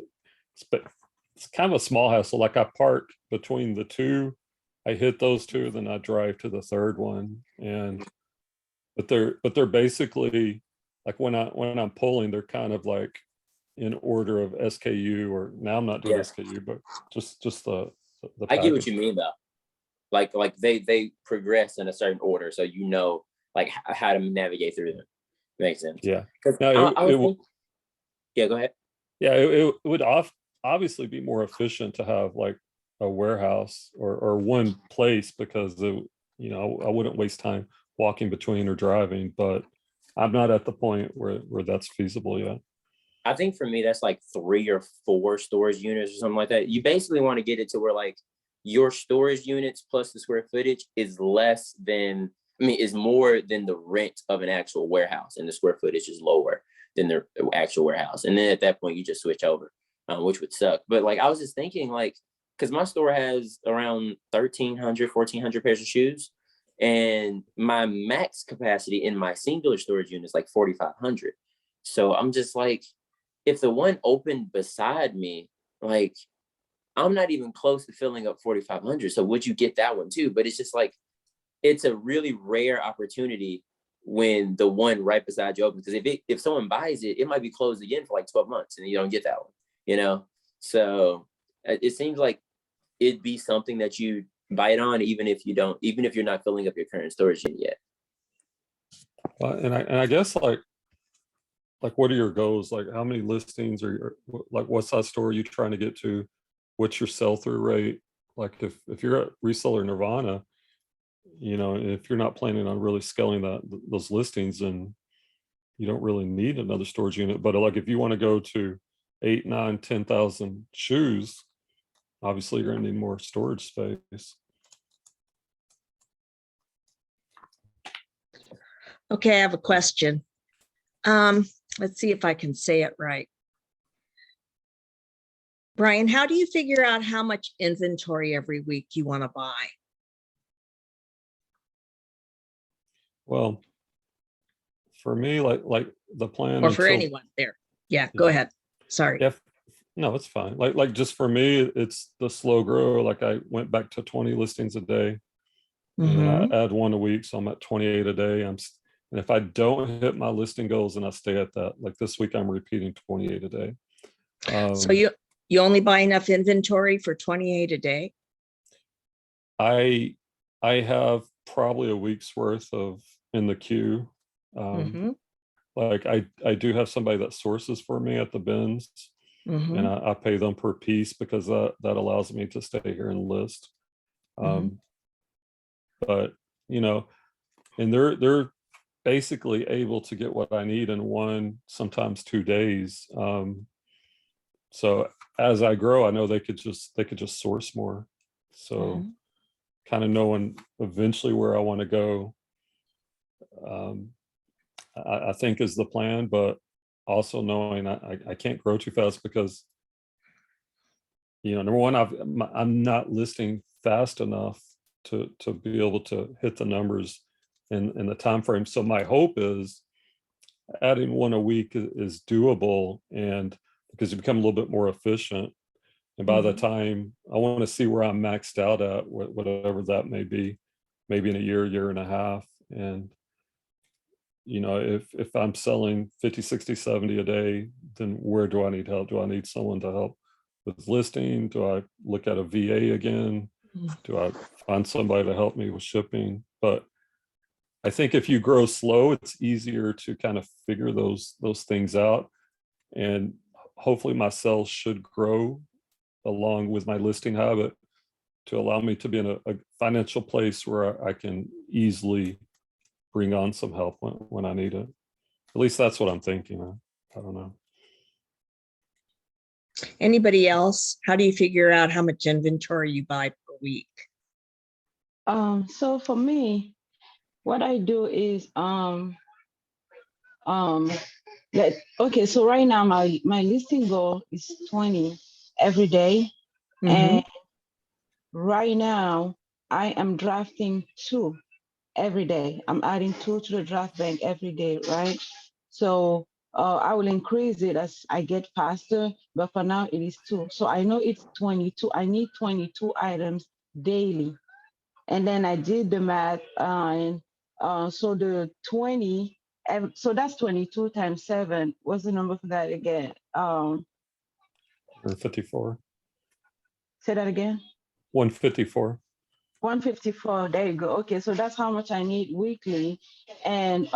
it's kind of a small house. So like I park between the 2, I hit those 2, then I drive to the 3rd one, and but they're basically like when I'm pulling, they're kind of like in order of SKU, or now I'm not doing SKU, but just the I get what package. you mean though. Like they progress in a certain order, so you know like how to navigate through them. Makes sense. Yeah. 'Cause No, yeah, go ahead. yeah, it would obviously be more efficient to have like a warehouse or one place, because you know, I wouldn't waste time walking between or driving, but I'm not at the point where that's feasible yet. I think for me, that's like 3 or 4 storage units or something like that. You basically want to get it to where like your storage units plus the square footage is is more than the rent of an actual warehouse, and the square footage is lower than the actual warehouse. And then at that point, you just switch over, which would suck. But like, I was just thinking like, because my store has around 1,300, 1,400 pairs of shoes. And my max capacity in my singular storage unit is like 4,500. So I'm just like, if the one opened beside me, like I'm not even close to filling up 4,500. So would you get that one too? But it's just like, it's a really rare opportunity when the one right beside you opens. Because if someone buys it, it might be closed again for like 12 months and you don't get that one, you know? So it seems like it'd be something that you bite on, even if you're not filling up your current storage unit yet. And I guess like what are your goals? Like how many listings are like, what size store are you trying to get to? What's your sell-through rate? Like if you're at reseller nirvana, you know, if you're not planning on really scaling those listings, then you don't really need another storage unit. But like if you want to go to 8, 9, 10,000 shoes, obviously you're gonna need more storage space. Okay, I have a question. Let's see if I can say it right. Brian, how do you figure out how much inventory every week you want to buy? Well, for me, like the plan Or for until- anyone there? Yeah, go ahead. Sorry. Yeah, no, it's fine. Like just for me, it's the slow grow. Like I went back to 20 listings a day, and then I Mhm. add one a week, so I'm at 28 a day. And if I don't hit my listing goals, then I stay at that. Like this week, I'm repeating 28 a day. So you only buy enough inventory for 28 a day? I have probably a week's worth of in the queue. Mhm, Like I do have somebody that sources for me at the bins, mhm, and I pay them per piece because that allows me to stay here and list. Mhm. But you know, and they're basically able to get what I need in 1, sometimes 2 days. So as I grow, I know they could just source more. So Mhm. kind of knowing eventually where I want to go, I think is the plan, but also knowing I can't grow too fast because, you know, number one, I'm not listing fast enough to be able to hit the numbers in the time frame. So my hope is adding one a week is doable, and because you become a little bit more efficient. And by the time I want to see where I'm maxed out at, whatever that may be, maybe in a year and a half. And, you know, if I'm selling 50, 60, 70 a day, then where do I need help? Do I need someone to help with listing? Do I look at a VA again? Do I find somebody to help me with shipping? But I think if you grow slow, it's easier to kind of figure those things out. And hopefully my sales should grow along with my listing habit to allow me to be in a financial place where I can easily bring on some help when I need it. At least that's what I'm thinking. I don't know. Anybody else? How do you figure out how much inventory you buy per week? So for me, what I do is okay, so right now my listing goal is 20 every day. Mhm. And right now I am drafting 2 every day. I'm adding 2 to the draft bank every day, right? So I will increase it as I get faster, but for now it is 2. So I know it's 22. I need 22 items daily. And then I did the math, and so the 20, so that's 22 times 7. What's the number for that again? 154. Say that again. 154. 154. There you go. Okay, so that's how much I need weekly. And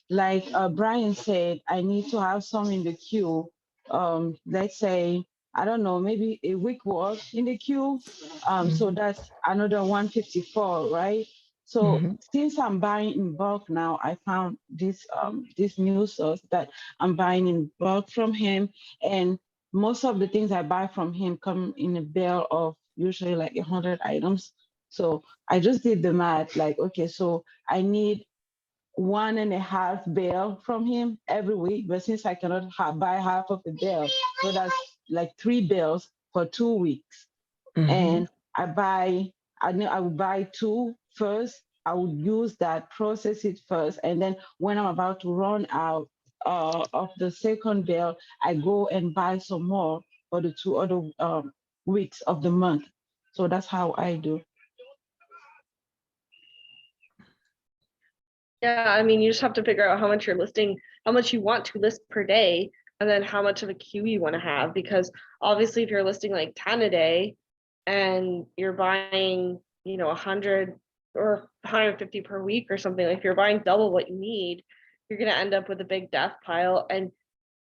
like Brian said, I need to have some in the queue. Let's say, I don't know, maybe a week worth in the queue. So that's another 154, right? So Mhm. since I'm buying in bulk now, I found this new source that I'm buying in bulk from him, and most of the things I buy from him come in a bale of usually like 100 items. So I just did the math, like, okay, so I need 1.5 bale from him every week, but since I cannot buy half of the bale, so that's like 3 bales for 2 weeks. Mhm. And I know I would buy 2 first. I would use that, process it first, and then when I'm about to run out of the second bale, I go and buy some more for the 2 other weeks of the month. So that's how I do. Yeah, I mean, you just have to figure out how much you're listing, how much you want to list per day, and then how much of a queue you want to have. Because obviously, if you're listing like 10 a day and you're buying, 100 or 150 per week or something, like if you're buying double what you need, you're going to end up with a big death pile. And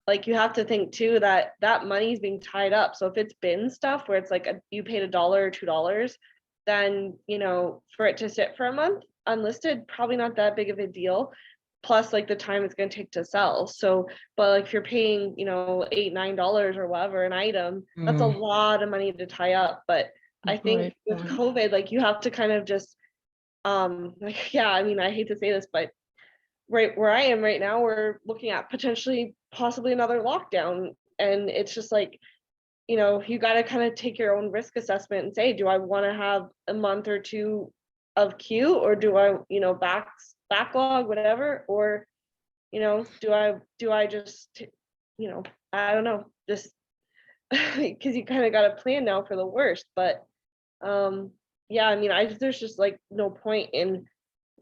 like you have to think too that money is being tied up. So if it's bin stuff where it's like you paid $1 or $2, then, you know, for it to sit for a month unlisted, probably not that big of a deal. Plus like the time it's going to take to sell. So, but like if you're paying, you know, $8, $9 or whatever an item, that's a lot of money to tie up. But I think Great with point. COVID, like you have to kind of just, like, yeah, I mean, I hate to say this, but right where I am right now, we're looking at potentially possibly another lockdown. And it's just like, you know, you got to kind of take your own risk assessment and say, do I want to have a month or two of queue, or do I, you know, backlog, whatever, or, you know, do I just, you know, I don't know, just because you kind of got a plan now for the worst. But yeah, I mean, there's just like no point in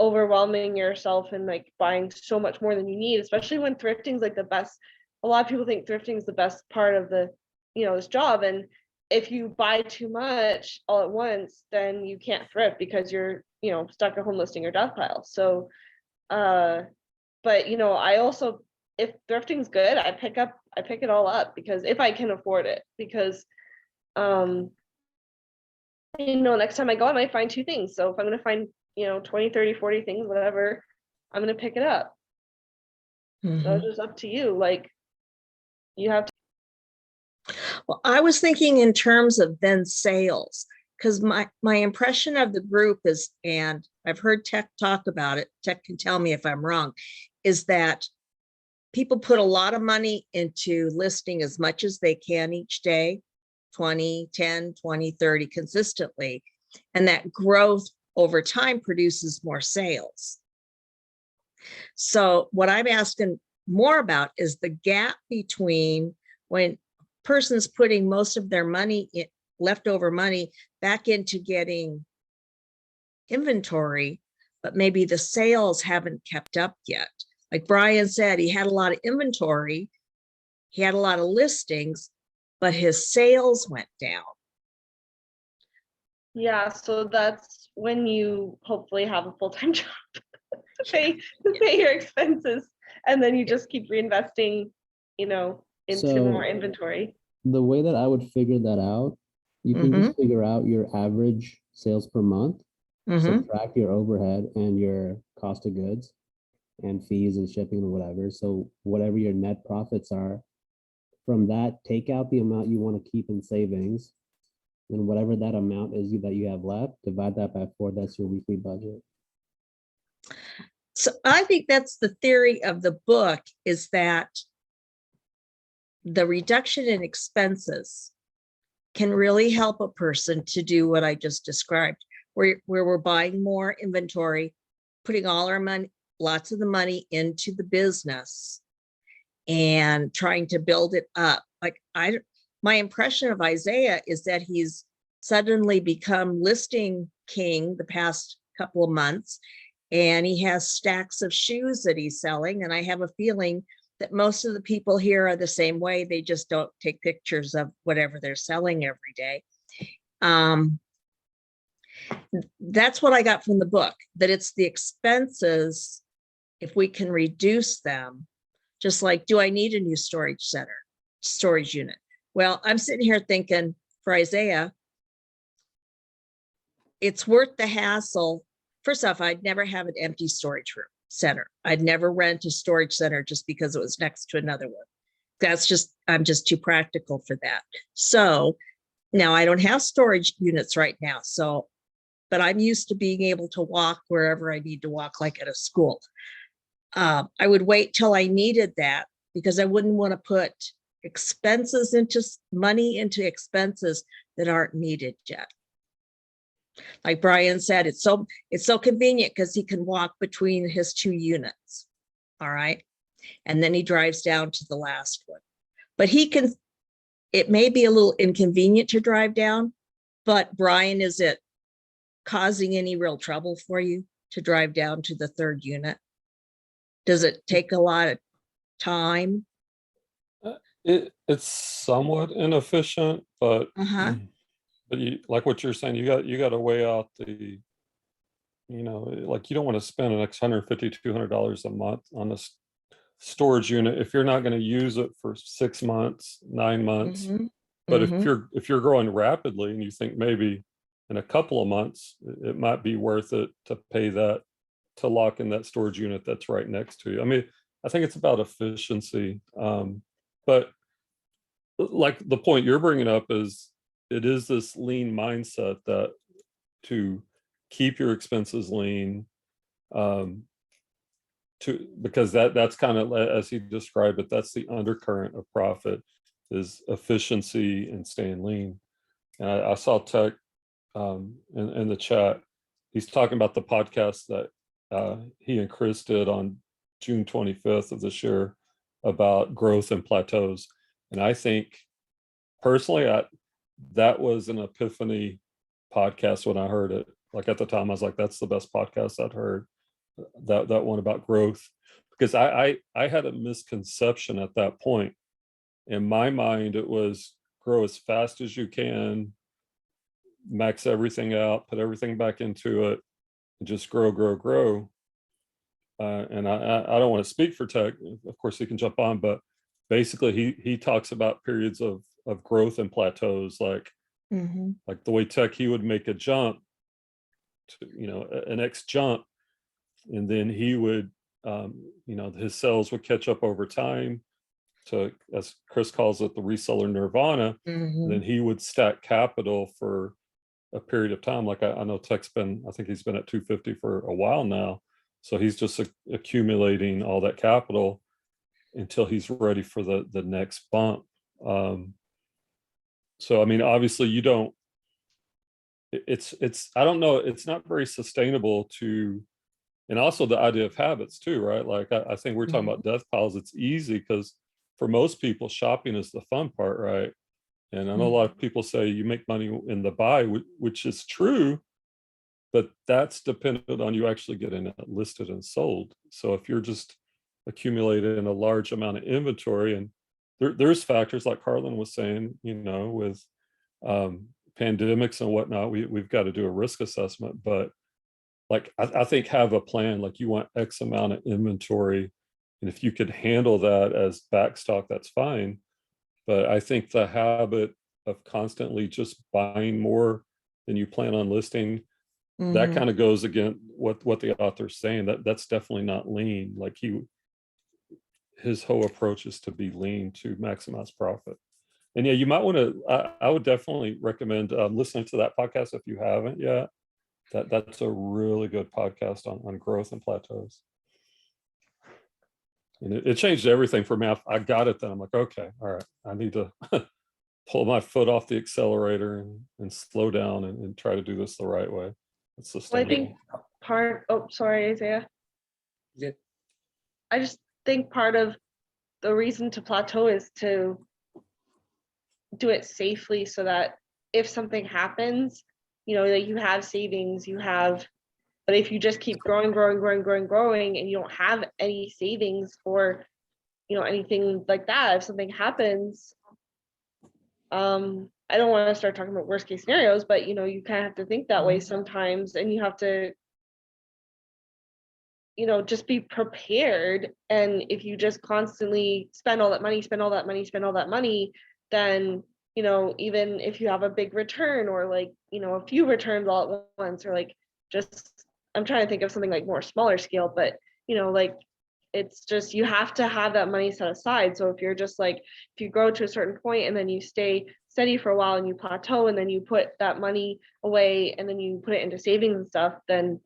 overwhelming yourself and like buying so much more than you need, especially when thrifting's like the best. A lot of people think thrifting is the best part of the, you know, this job. And if you buy too much all at once, then you can't thrift because you're, you know, stuck at home listing or death pile. So, but you know, I also, if thrifting's good, I pick it all up, because if I can afford it, because, you know, next time I go, I might find two things. So if I'm going to find, you know, 20, 30, 40 things, whatever, I'm going to pick it up. So it's just up to you. Like, you have to. Well, I was thinking in terms of then sales, because my impression of the group is, and I've heard Tech talk about it, Tech can tell me if I'm wrong, is that people put a lot of money into listing as much as they can each day, 20, 10, 20, 30 consistently. And that growth over time produces more sales. So what I'm asking more about is the gap between when person's putting most of their money, leftover money, back into getting inventory, but maybe the sales haven't kept up yet. Like Brian said, he had a lot of inventory, he had a lot of listings, but his sales went down. Yeah, so that's when you hopefully have a full-time job to pay your expenses, and then you just keep reinvesting, you know, into So- more inventory. The way that I would figure that out, you can just figure out your average sales per month, subtract your overhead and your cost of goods and fees and shipping and whatever. So whatever your net profits are, from that, take out the amount you want to keep in savings. And whatever that amount is that you have left, divide that by 4. That's your weekly budget. So I think that's the theory of the book, is that the reduction in expenses can really help a person to do what I just described, where we're buying more inventory, putting all our money, lots of the money into the business and trying to build it up. Like my impression of Isaiah is that he's suddenly become listing king the past couple of months, and he has stacks of shoes that he's selling. And I have a feeling that most of the people here are the same way. They just don't take pictures of whatever they're selling every day. That's what I got from the book, that it's the expenses, if we can reduce them, just like, do I need a new storage unit? Well, I'm sitting here thinking for Isaiah, it's worth the hassle. First off, I'd never have an empty storage room center. I'd never rent a storage center just because it was next to another one. That's just, I'm just too practical for that. So now I don't have storage units right now. So, but I'm used to being able to walk wherever I need to walk, like at a school. I would wait till I needed that, because I wouldn't want to put money into expenses that aren't needed yet. Like Brian said, it's so convenient because he can walk between his 2 units. All right. And then he drives down to the last one. But it may be a little inconvenient to drive down, but Brian, is it causing any real trouble for you to drive down to the 3rd unit? Does it take a lot of time? It's somewhat inefficient, but but you, like what you're saying, you got to weigh out the, you know, like you don't want to spend an next $150, $200 a month on this storage unit if you're not going to use it for 6 months, 9 months. But if you're growing rapidly and you think maybe in a couple of months, it might be worth it to pay that, to lock in that storage unit that's right next to you. I mean, I think it's about efficiency. But like the point you're bringing up is, it is this lean mindset that to keep your expenses lean, because that's kind of, as he described it, that's the undercurrent of profit, is efficiency and staying lean. And I saw Tech in the chat, he's talking about the podcast that he and Chris did on June 25th of this year about growth and plateaus. And I think personally, that was an epiphany podcast when I heard it. Like at the time, I was like, that's the best podcast I'd heard. That one about growth, because I had a misconception at that point. In my mind, it was grow as fast as you can, max everything out, put everything back into it, and just grow. And I don't want to speak for Tech. Of course, he can jump on, but basically, he talks about periods of growth and plateaus, like the way Tech, he would make a jump, to, an X jump, and then he would, his sales would catch up over time to, as Chris calls it, the reseller nirvana. And then he would stack capital for a period of time. Like I know Tech's I think he's been at 250 for a while now. So he's just accumulating all that capital until he's ready for the next bump. So, I mean, obviously you don't, I don't know, it's not very sustainable to, and also the idea of habits too, right? Like I think we're talking about death piles. It's easy because for most people, shopping is the fun part, right? And I know a lot of people say you make money in the buy, which is true, but that's dependent on you actually getting it listed and sold. So if you're just accumulating a large amount of inventory, and there's factors like Harlan was saying, with pandemics and whatnot, we've got to do a risk assessment. But like I think have a plan, like you want X amount of inventory, and if you could handle that as backstock, that's fine. But I think the habit of constantly just buying more than you plan on listing, that kind of goes against what the author's saying. That's definitely not lean. Like his whole approach is to be lean to maximize profit. And yeah, you might want to, I would definitely recommend listening to that podcast if you haven't yet. That's a really good podcast on growth and plateaus. And it changed everything for me. I got it then. I'm like, okay, all right, I need to pull my foot off the accelerator and slow down and try to do this the right way. It's sustainable. Well, I think sorry, Isaiah. Yeah. I just think part of the reason to plateau is to do it safely, so that if something happens, that you have savings, but if you just keep growing, and you don't have any savings for, anything like that, if something happens, I don't want to start talking about worst case scenarios, but you kind of have to think that way sometimes, and you have to, just be prepared. And if you just constantly spend all that money, then, even if you have a big return or like, a few returns all at once, or like just, I'm trying to think of something like more smaller scale, but, like it's just, you have to have that money set aside. So if you're just like, if you grow to a certain point and then you stay steady for a while and you plateau, and then you put that money away and then you put it into savings and stuff, then,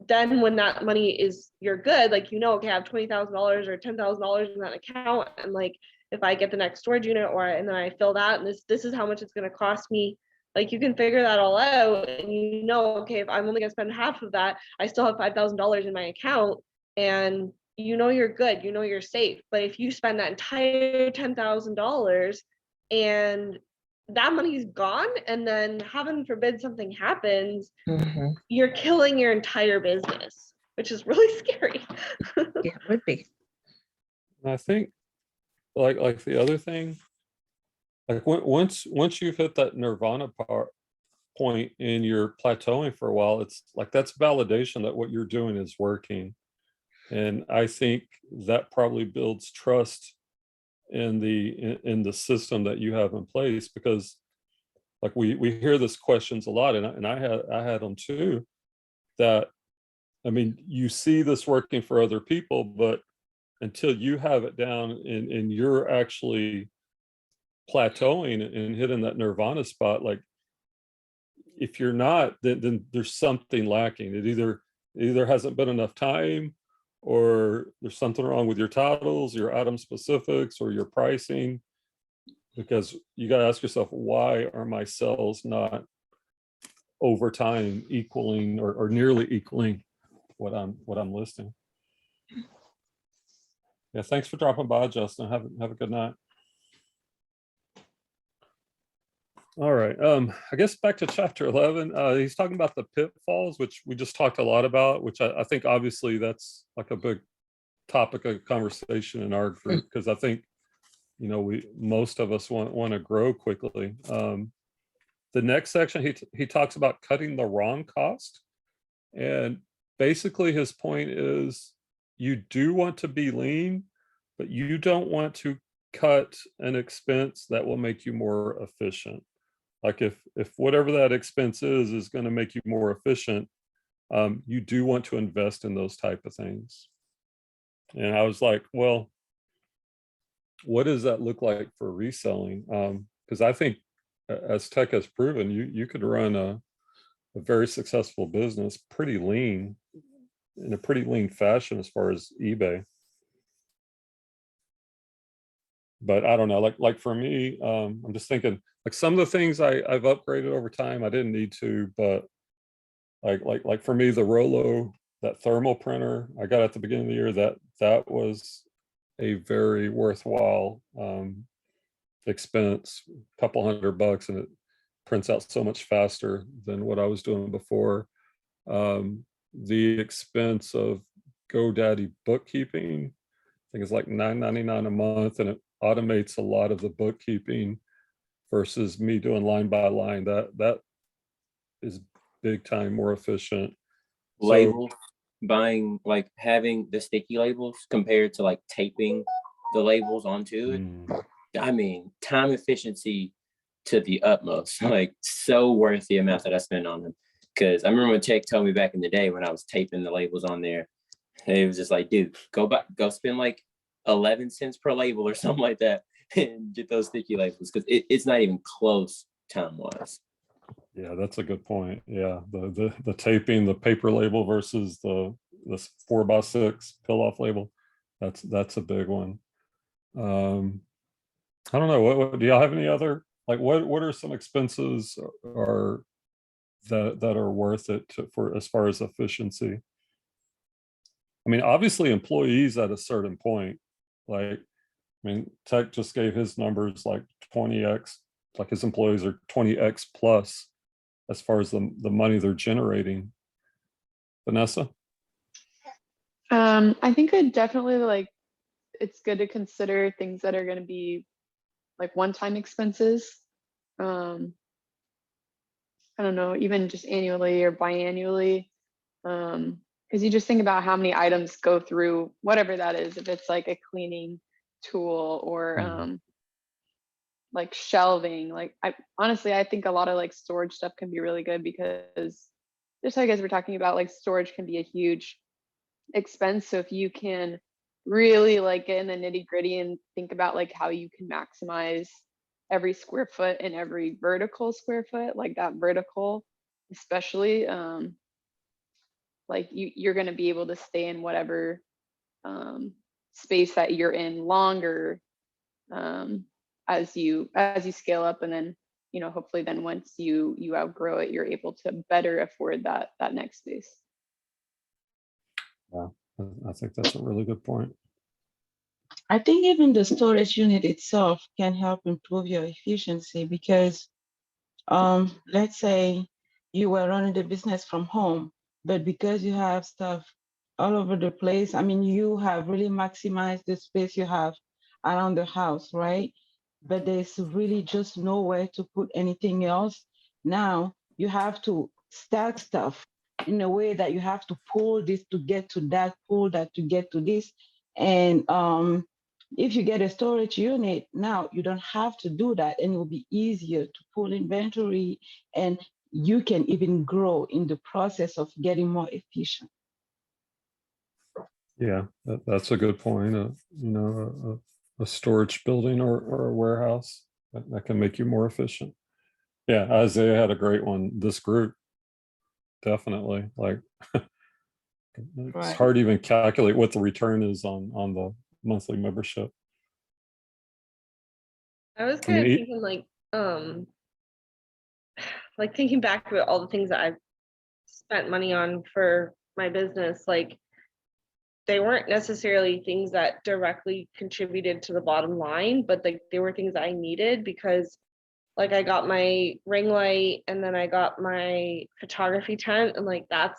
then when that money is, you're good, like, okay, I have $20,000 or $10,000 in that account. And like, if I get the next storage unit and then I fill that, and this is how much it's going to cost me. Like you can figure that all out, and okay, if I'm only going to spend half of that, I still have $5,000 in my account, and you're good, you're safe. But if you spend that entire $10,000 and that money's gone, and then heaven forbid something happens, you're killing your entire business, which is really scary. Yeah, it would be. I think like the other thing, like once you've hit that nirvana point and you're plateauing for a while, it's like that's validation that what you're doing is working. And I think that probably builds trust in the system that you have in place, because like we hear this questions a lot, and I had them too, that, I mean, you see this working for other people, but until you have it down and you're actually plateauing and hitting that nirvana spot, like if you're not, then there's something lacking. It either hasn't been enough time, or there's something wrong with your titles, your item specifics, or your pricing, because you got to ask yourself, why are my sales not over time equaling or nearly equaling what I'm listing? Yeah, thanks for dropping by, Justin. Have a good night. All right, I guess back to chapter 11. He's talking about the pitfalls, which we just talked a lot about, which I think obviously that's like a big topic of conversation in our group, because I think, you know, most of us want to grow quickly. The next section, he talks about cutting the wrong cost. And basically his point is, you do want to be lean, but you don't want to cut an expense that will make you more efficient. Like if whatever that expense is going to make you more efficient, you do want to invest in those type of things. And I was like, well, what does that look like for reselling? Because I think, as tech has proven, you could run a very successful business pretty lean, in a pretty lean fashion as far as eBay. But I don't know, like for me, I'm just thinking, like some of the things I've upgraded over time, I didn't need to, but like for me, the Rolo, that thermal printer I got at the beginning of the year, that was a very worthwhile expense, a couple $100, and it prints out so much faster than what I was doing before. The expense of GoDaddy bookkeeping, I think it's like $9.99 a month, and it automates a lot of the bookkeeping versus me doing line by line. That is big time more efficient. Label buying, like having the sticky labels compared to like taping the labels onto it. I mean, time efficiency to the utmost, like so worth the amount that I spend on them. Because I remember when Tech told me back in the day when I was taping the labels on there, it was just like, dude, go spend like 11 cents per label or something like that and get those sticky labels, because it's not even close time wise. Yeah, that's a good point. Yeah, the taping, the paper label versus the 4x6 pill off label, that's a big one. I don't know, what do y'all have any other, like what are some expenses that are worth it for as far as efficiency? I mean, obviously employees at a certain point, like, I mean, Tech just gave his numbers like 20x, like his employees are 20x plus as far as the money they're generating. Vanessa? I think I definitely it's good to consider things that are going to be like one-time expenses. I don't know, even just annually or biannually. Because you just think about how many items go through whatever that is, if it's like a cleaning tool or like shelving. Like I think a lot of like storage stuff can be really good, because just like as we're talking about, like storage can be a huge expense. So if you can really like get in the nitty gritty and think about like how you can maximize every square foot and every vertical square foot, like that vertical especially, like you're going to be able to stay in whatever space that you're in longer as you scale up, and then hopefully then once you outgrow it, you're able to better afford that next space. Yeah, I think that's a really good point. I think even the storage unit itself can help improve your efficiency, because let's say you were running the business from home, but because you have stuff all over the place, I mean, you have really maximized the space you have around the house, right? But there's really just nowhere to put anything else. Now you have to stack stuff in a way that you have to pull this to get to that, pull that to get to this. And If you get a storage unit, now you don't have to do that, and it will be easier to pull inventory, and you can even grow in the process of getting more efficient. Yeah, that's a good point. You know, a storage building or a warehouse that can make you more efficient. Yeah, Isaiah had a great one. This group, definitely. Like, it's Right. hard to even calculate what the return is on the monthly membership. I was I kind mean, of thinking like thinking back about all the things that I've spent money on for my business, like they weren't necessarily things that directly contributed to the bottom line, but like they were things I needed because like I got my ring light and then I got my photography tent, and like that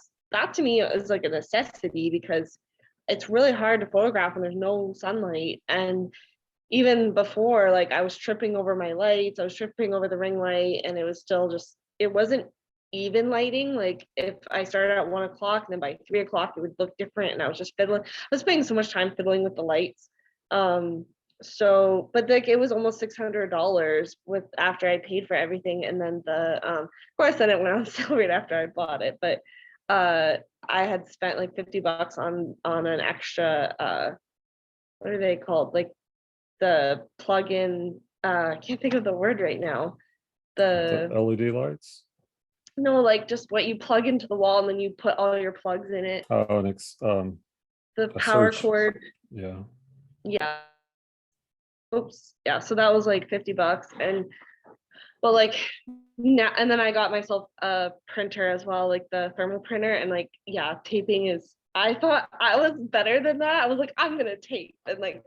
to me is like a necessity because it's really hard to photograph when there's no sunlight. And even before, like I was tripping over my lights, I was tripping over the ring light, and it was still just, it wasn't even lighting. Like if I started at 1 o'clock, then by 3 o'clock it would look different, and I was just fiddling. I was spending so much time fiddling with the lights. So, but like it was almost $600 with after I paid for everything, and then the of course then it went on sale right after I bought it, but I had spent like $50 on an extra what are they called, like the plug-in, I can't think of the word right now. the The LED lights. no, like just what you plug into the wall and then you put all your plugs in it. Oh, and The a power surge. cord. Yeah. Yeah. Oops. Yeah. So that was like $50. And but like now, and then I got myself a printer as well, like the thermal printer, and like yeah, taping is. I thought I was better than that. I was like, I'm gonna tape and like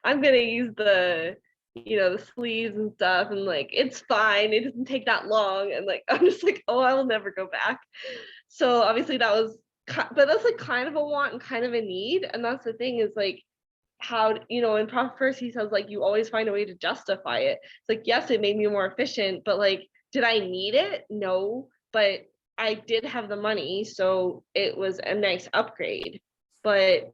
I'm gonna use the the sleeves and stuff, and like it's fine, it doesn't take that long, and like I'm just like, oh, I will never go back. So obviously that was but that's like kind of a want and kind of a need, and that's the thing is like how in Prop First he says like you always find a way to justify it. It's like, yes, it made me more efficient, but like did I need it? No, but I did have the money, so it was a nice upgrade. But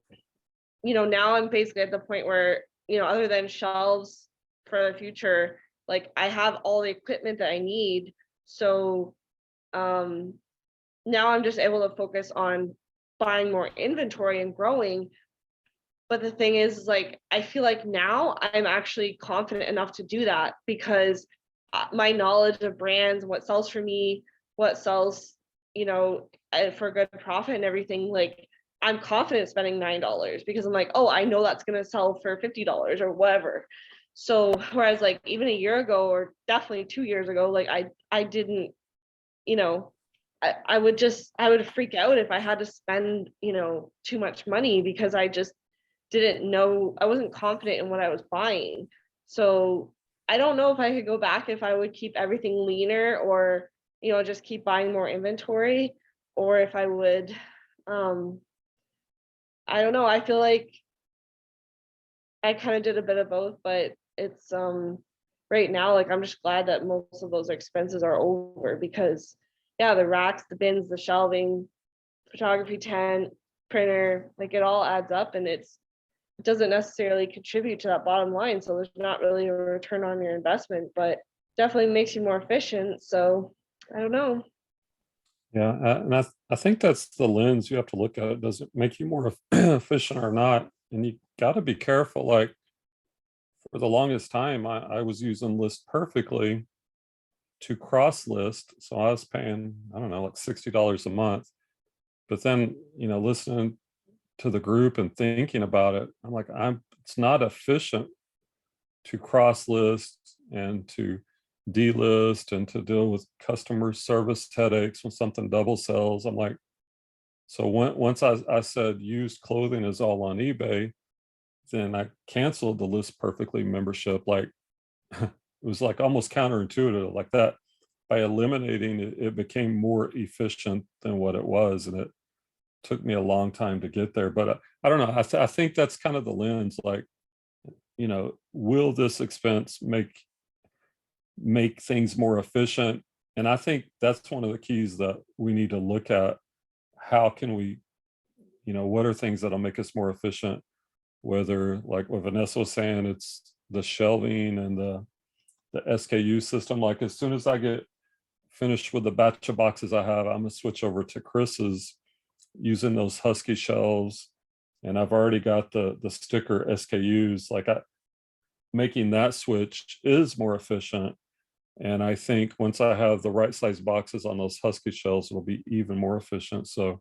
now I'm basically at the point where, other than shelves for the future, like I have all the equipment that I need. So now I'm just able to focus on buying more inventory and growing. But the thing is, like, I feel like now I'm actually confident enough to do that because my knowledge of brands, what sells for me, what sells, for good profit and everything, like I'm confident spending $9 because I'm like, oh, I know that's going to sell for $50 or whatever. So whereas like even a year ago or definitely 2 years ago, like I didn't, I would freak out if I had to spend, too much money because I just didn't know, I wasn't confident in what I was buying. So I don't know if I could go back if I would keep everything leaner or, just keep buying more inventory, or if I would, I don't know. I feel like I kind of did a bit of both, but it's right now, like I'm just glad that most of those expenses are over because yeah, the racks, the bins, the shelving, photography tent, printer, like it all adds up, and it doesn't necessarily contribute to that bottom line. So there's not really a return on your investment, but definitely makes you more efficient. So I don't know. Yeah, and I think that's the lens you have to look at it. Does it make you more efficient or not? And you got to be careful. Like for the longest time, I was using List Perfectly to cross list. So I was paying, I don't know, like $60 a month. But then, listening to the group and thinking about it, I'm like, it's not efficient to cross list and to delist and to deal with customer service headaches when something double sells. I'm like, so once I said used clothing is all on eBay, then I canceled the List Perfectly membership. Like it was like almost counterintuitive like that. By eliminating it, it became more efficient than what it was. And it took me a long time to get there. But I don't know. I think that's kind of the lens, like, will this expense make things more efficient? And I think that's one of the keys that we need to look at. How can we, what are things that'll make us more efficient? whether like what Vanessa was saying, it's the shelving and the SKU system. Like as soon as I get finished with the batch of boxes I have, I'm gonna switch over to Chris's using those Husky shelves. And I've already got the sticker SKUs. Like making that switch is more efficient. And I think once I have the right size boxes on those Husky shelves, it'll be even more efficient. So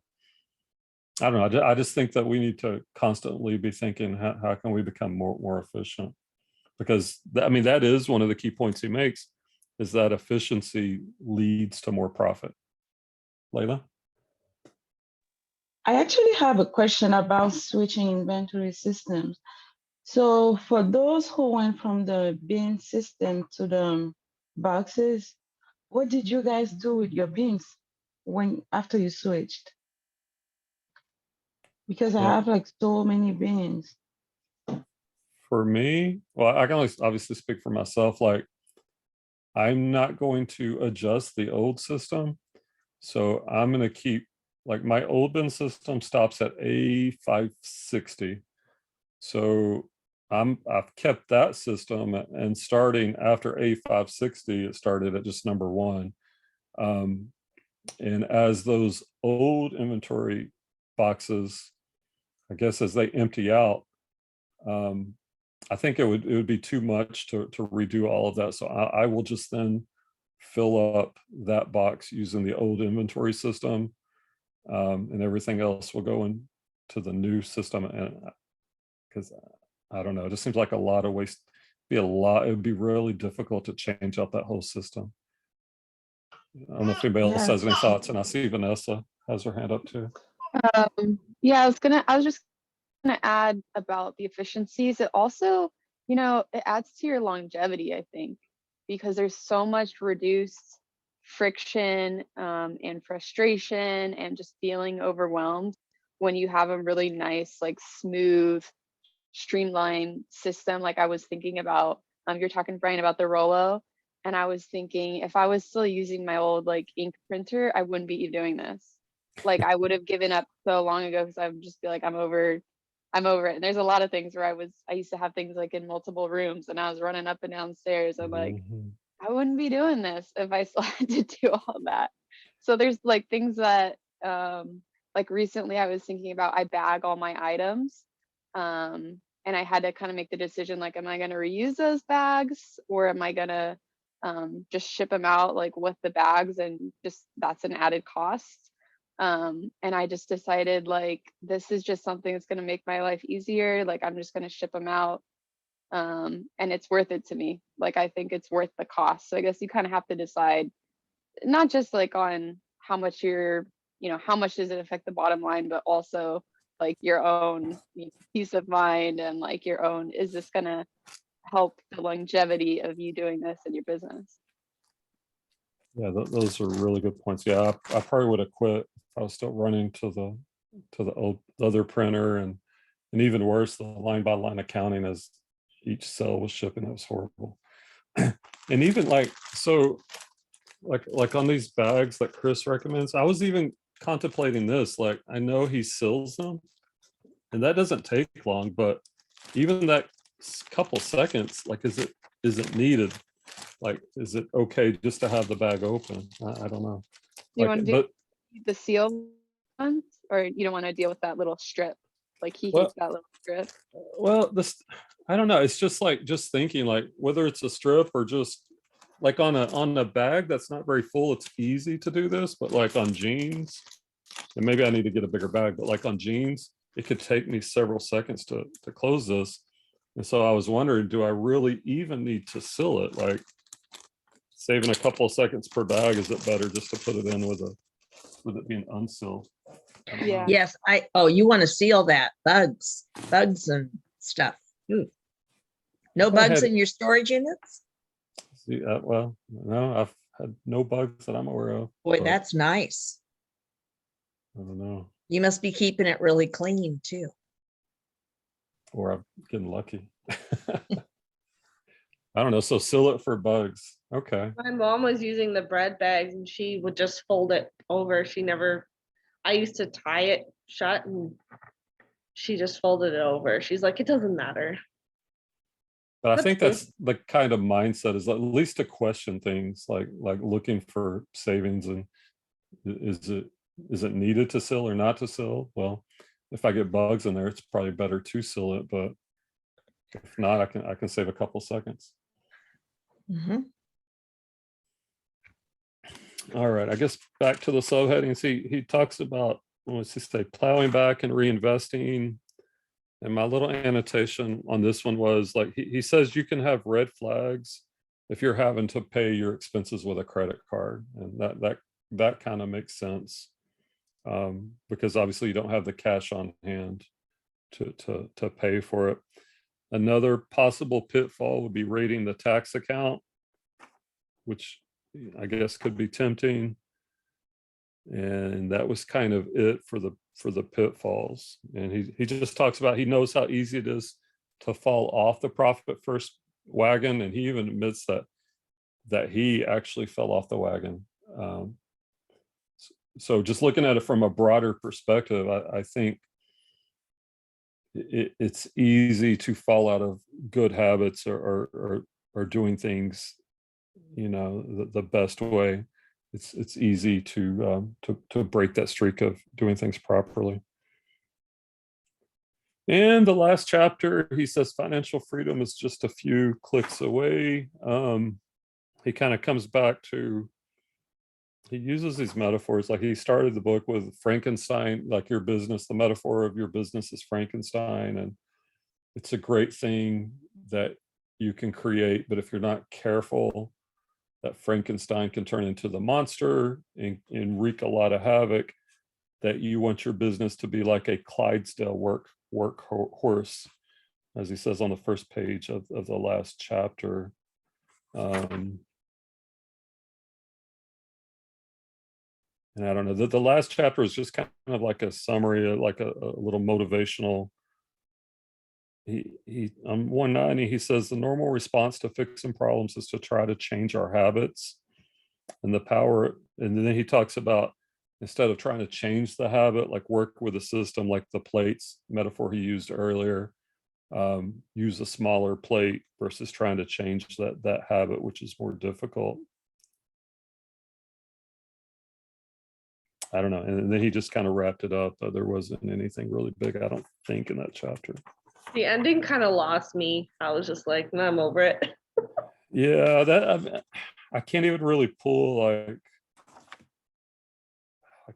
I don't know. I just think that we need to constantly be thinking, how can we become more efficient? Because I mean, that is one of the key points he makes, is that efficiency leads to more profit. Layla? I actually have a question about switching inventory systems. So for those who went from the bin system to the boxes, what did you guys do with your bins after you switched? Because I Well, have like so many bins. for me, well, I can only obviously speak for myself. Like, I'm not going to adjust the old system. So I'm going to keep, like, my old bin system stops at A560. So I've kept that system, and starting after A560, it started at just number 1. And as those old inventory boxes, I guess as they empty out, I think it would be too much to redo all of that. So I will just then fill up that box using the old inventory system, and everything else will go into the new system. And because I don't know, it just seems like a lot of waste. It would be really difficult to change out that whole system. I don't know if anybody else has any thoughts, and I see Vanessa has her hand up too. Yeah, I was just gonna add about the efficiencies. It also, it adds to your longevity, I think, because there's so much reduced friction and frustration and just feeling overwhelmed when you have a really nice, like smooth, streamlined system. Like I was thinking about, you're talking, Brian, about the Rolo, and I was thinking if I was still using my old like ink printer, I wouldn't be doing this. Like I would have given up so long ago, because I would just be like, I'm over it. And there's a lot of things where I used to have things like in multiple rooms, and I was running up and down stairs. I'm like, I wouldn't be doing this if I still had to do all that. So there's like things that, like recently I was thinking about, I bag all my items. And I had to kind of make the decision, like, am I going to reuse those bags, or am I going to just ship them out like with the bags, and just that's an added cost. And I just decided, like, this is just something that's going to make my life easier. Like, I'm just going to ship them out. And it's worth it to me. Like, I think it's worth the cost. So I guess you kind of have to decide, not just like on how much how much does it affect the bottom line, but also like your own peace of mind, and like your own, is this going to help the longevity of you doing this in your business? Yeah, those are really good points. Yeah, I probably would have quit if I was still running to the other printer, and even worse, the line by line accounting as each cell was shipping. It was horrible. And even like, so like on these bags that Chris recommends, I was even contemplating this. Like, I know he seals them, and that doesn't take long, but even that couple seconds, like, is it needed? Like, is it okay just to have the bag open? I don't know. You want to do the seal ones, or you don't want to deal with that little strip? Like he hates that little strip. Well, I don't know. It's just like, just thinking, like, whether it's a strip or just like on a bag that's not very full, it's easy to do this. But like on jeans, and maybe I need to get a bigger bag, but like on jeans, it could take me several seconds to close this. And so I was wondering, do I really even need to seal it? Like, saving a couple of seconds per bag, is it better just to put it in with it being unsealed? Yeah. Yes, you want to seal that, bugs and stuff. Ooh. No bugs in your storage units? See, well, no, I've had no bugs that I'm aware of. Boy, that's nice. I don't know. You must be keeping it really clean too. Or I'm getting lucky. I don't know. So seal it for bugs. Okay. My mom was using the bread bags, and she would just fold it over. I used to tie it shut and she just folded it over. She's like, it doesn't matter. But I That's think true. that's the kind of mindset, is at least to question things, like looking for savings, and is it needed to sell or not to sell? Well, if I get bugs in there, it's probably better to sell it, but if not, I can save a couple seconds. Mhm. All right, I guess back to the subheadings. He talks about, what's he say, plowing back and reinvesting. And my little annotation on this one was like, he says you can have red flags if you're having to pay your expenses with a credit card, and that kind of makes sense, because obviously you don't have the cash on hand to pay for it. Another possible pitfall would be raiding the tax account, which I guess could be tempting. And that was kind of it for the pitfalls. And he just talks about, he knows how easy it is to fall off the profit first wagon, and he even admits that he actually fell off the wagon. So just looking at it from a broader perspective, I think it's easy to fall out of good habits or doing things, the best way. It's easy to break that streak of doing things properly. And the last chapter, he says financial freedom is just a few clicks away. He kind of comes back to, he uses these metaphors, like he started the book with Frankenstein, like your business, the metaphor of your business is Frankenstein, and it's a great thing that you can create, but if you're not careful, that Frankenstein can turn into the monster and wreak a lot of havoc. That you want your business to be like a Clydesdale work horse, as he says on the first page of the last chapter. And I don't know, the last chapter is just kind of like a summary, like a little motivational. He on 190, he says the normal response to fixing problems is to try to change our habits, and the power. And then he talks about, instead of trying to change the habit, like work with a system, like the plates metaphor he used earlier. Use a smaller plate versus trying to change that habit, which is more difficult. I don't know. And then he just kind of wrapped it up. There wasn't anything really big, I don't think, in that chapter. The ending kind of lost me. I was just like, no, I'm over it. Yeah, I can't even really pull like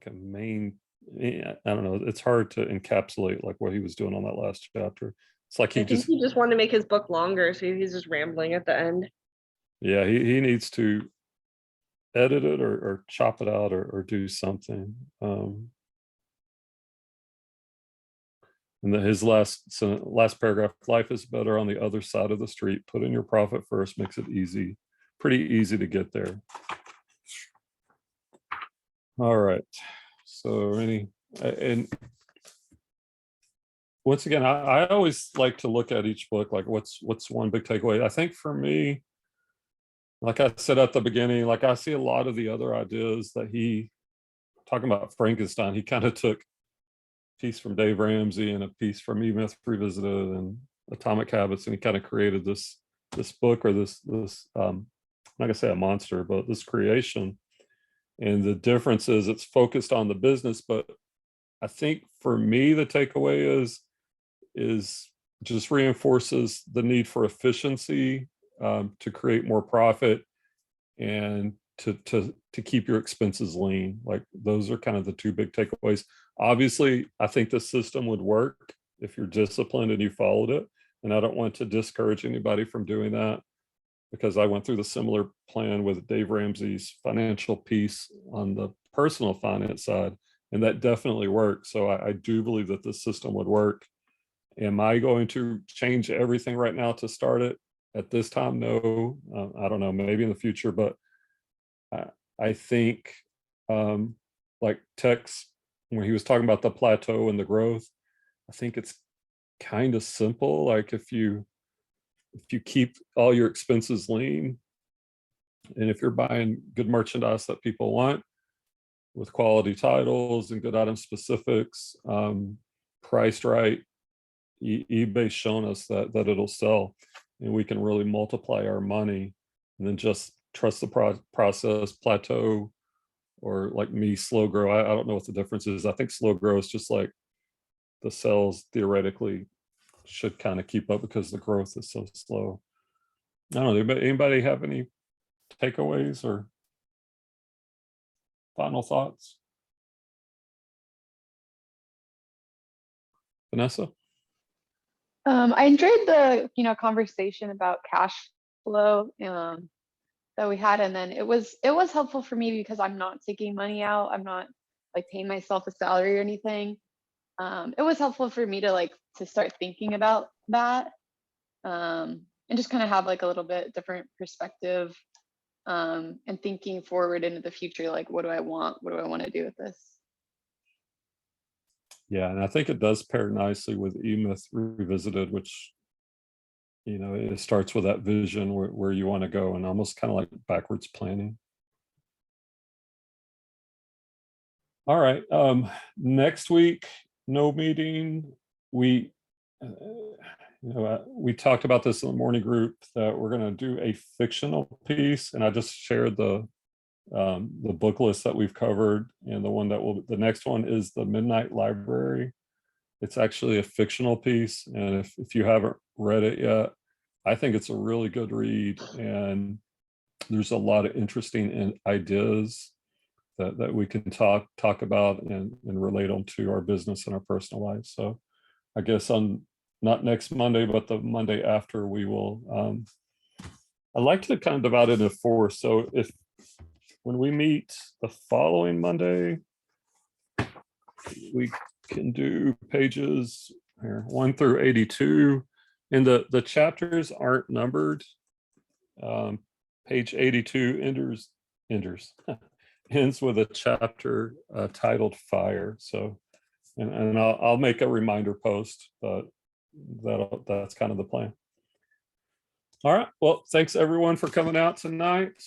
a main. I don't know. It's hard to encapsulate like what he was doing on that last chapter. It's like I think he just wanted to make his book longer, so he's just rambling at the end. Yeah, he needs to edit it or chop it out or do something. And then his last paragraph, life is better on the other side of the street. Put in your profit first, makes it easy, pretty easy to get there. All right. So and once again, I always like to look at each book, like what's one big takeaway. I think for me, like I said at the beginning, like I see a lot of the other ideas that talking about Frankenstein, he kind of took a piece from Dave Ramsey and a piece from E-Myth Revisited and Atomic Habits, and he kind of created this book, or this I'm not gonna say a monster, but this creation. And the difference is it's focused on the business, but I think for me, the takeaway is just reinforces the need for efficiency, to create more profit and to keep your expenses lean. Like those are kind of the two big takeaways. Obviously, I think the system would work if you're disciplined and you followed it. And I don't want to discourage anybody from doing that, because I went through the similar plan with Dave Ramsey's financial piece on the personal finance side, and that definitely worked. So I do believe that the system would work. Am I going to change everything right now to start it at this time? No, I don't know, maybe in the future, but I think like Tex, when he was talking about the plateau and the growth, I think it's kind of simple. Like if you keep all your expenses lean, and if you're buying good merchandise that people want with quality titles and good item specifics, priced right, eBay's shown us that it'll sell, and we can really multiply our money, and then just trust the process, plateau, or like me, slow grow. I don't know what the difference is. I think slow grow is just like the sales theoretically should kind of keep up because the growth is so slow. I don't know. Anybody have any takeaways or final thoughts? Vanessa? I enjoyed the conversation about cash flow that we had, and then it was helpful for me because I'm not taking money out. I'm not like paying myself a salary or anything. It was helpful for me to start thinking about that, and just kind of have like a little bit different perspective, and thinking forward into the future. Like, what do I want? What do I want to do with this? Yeah, and I think it does pair nicely with E-Myth Revisited, which, it starts with that vision where you want to go, and almost kind of like backwards planning. All right, next week, no meeting. We talked about this in the morning group that we're going to do a fictional piece, and I just shared the book list that we've covered, and the next one is The Midnight Library. It's actually a fictional piece, and if you haven't read it yet, I think it's a really good read, and there's a lot of interesting ideas that we can talk about and relate them to our business and our personal life. So I guess on not next Monday, but the Monday after, we will, I'd like to kind of divide it into 4. So when we meet the following Monday, we can do pages here 1 through 82, and the chapters aren't numbered. Page 82 ends with a chapter titled Fire. So, and I'll make a reminder post, but that's kind of the plan. All right. Well, thanks everyone for coming out tonight.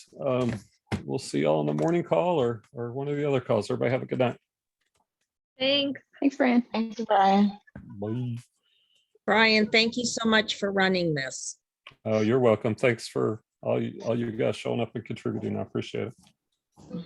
We'll see y'all on the morning call or one of the other calls. Everybody have a good night. Thanks. Thanks, Brian. Thanks, Brian. Bye. Brian, thank you so much for running this. Oh, you're welcome. Thanks for all you guys showing up and contributing. I appreciate it.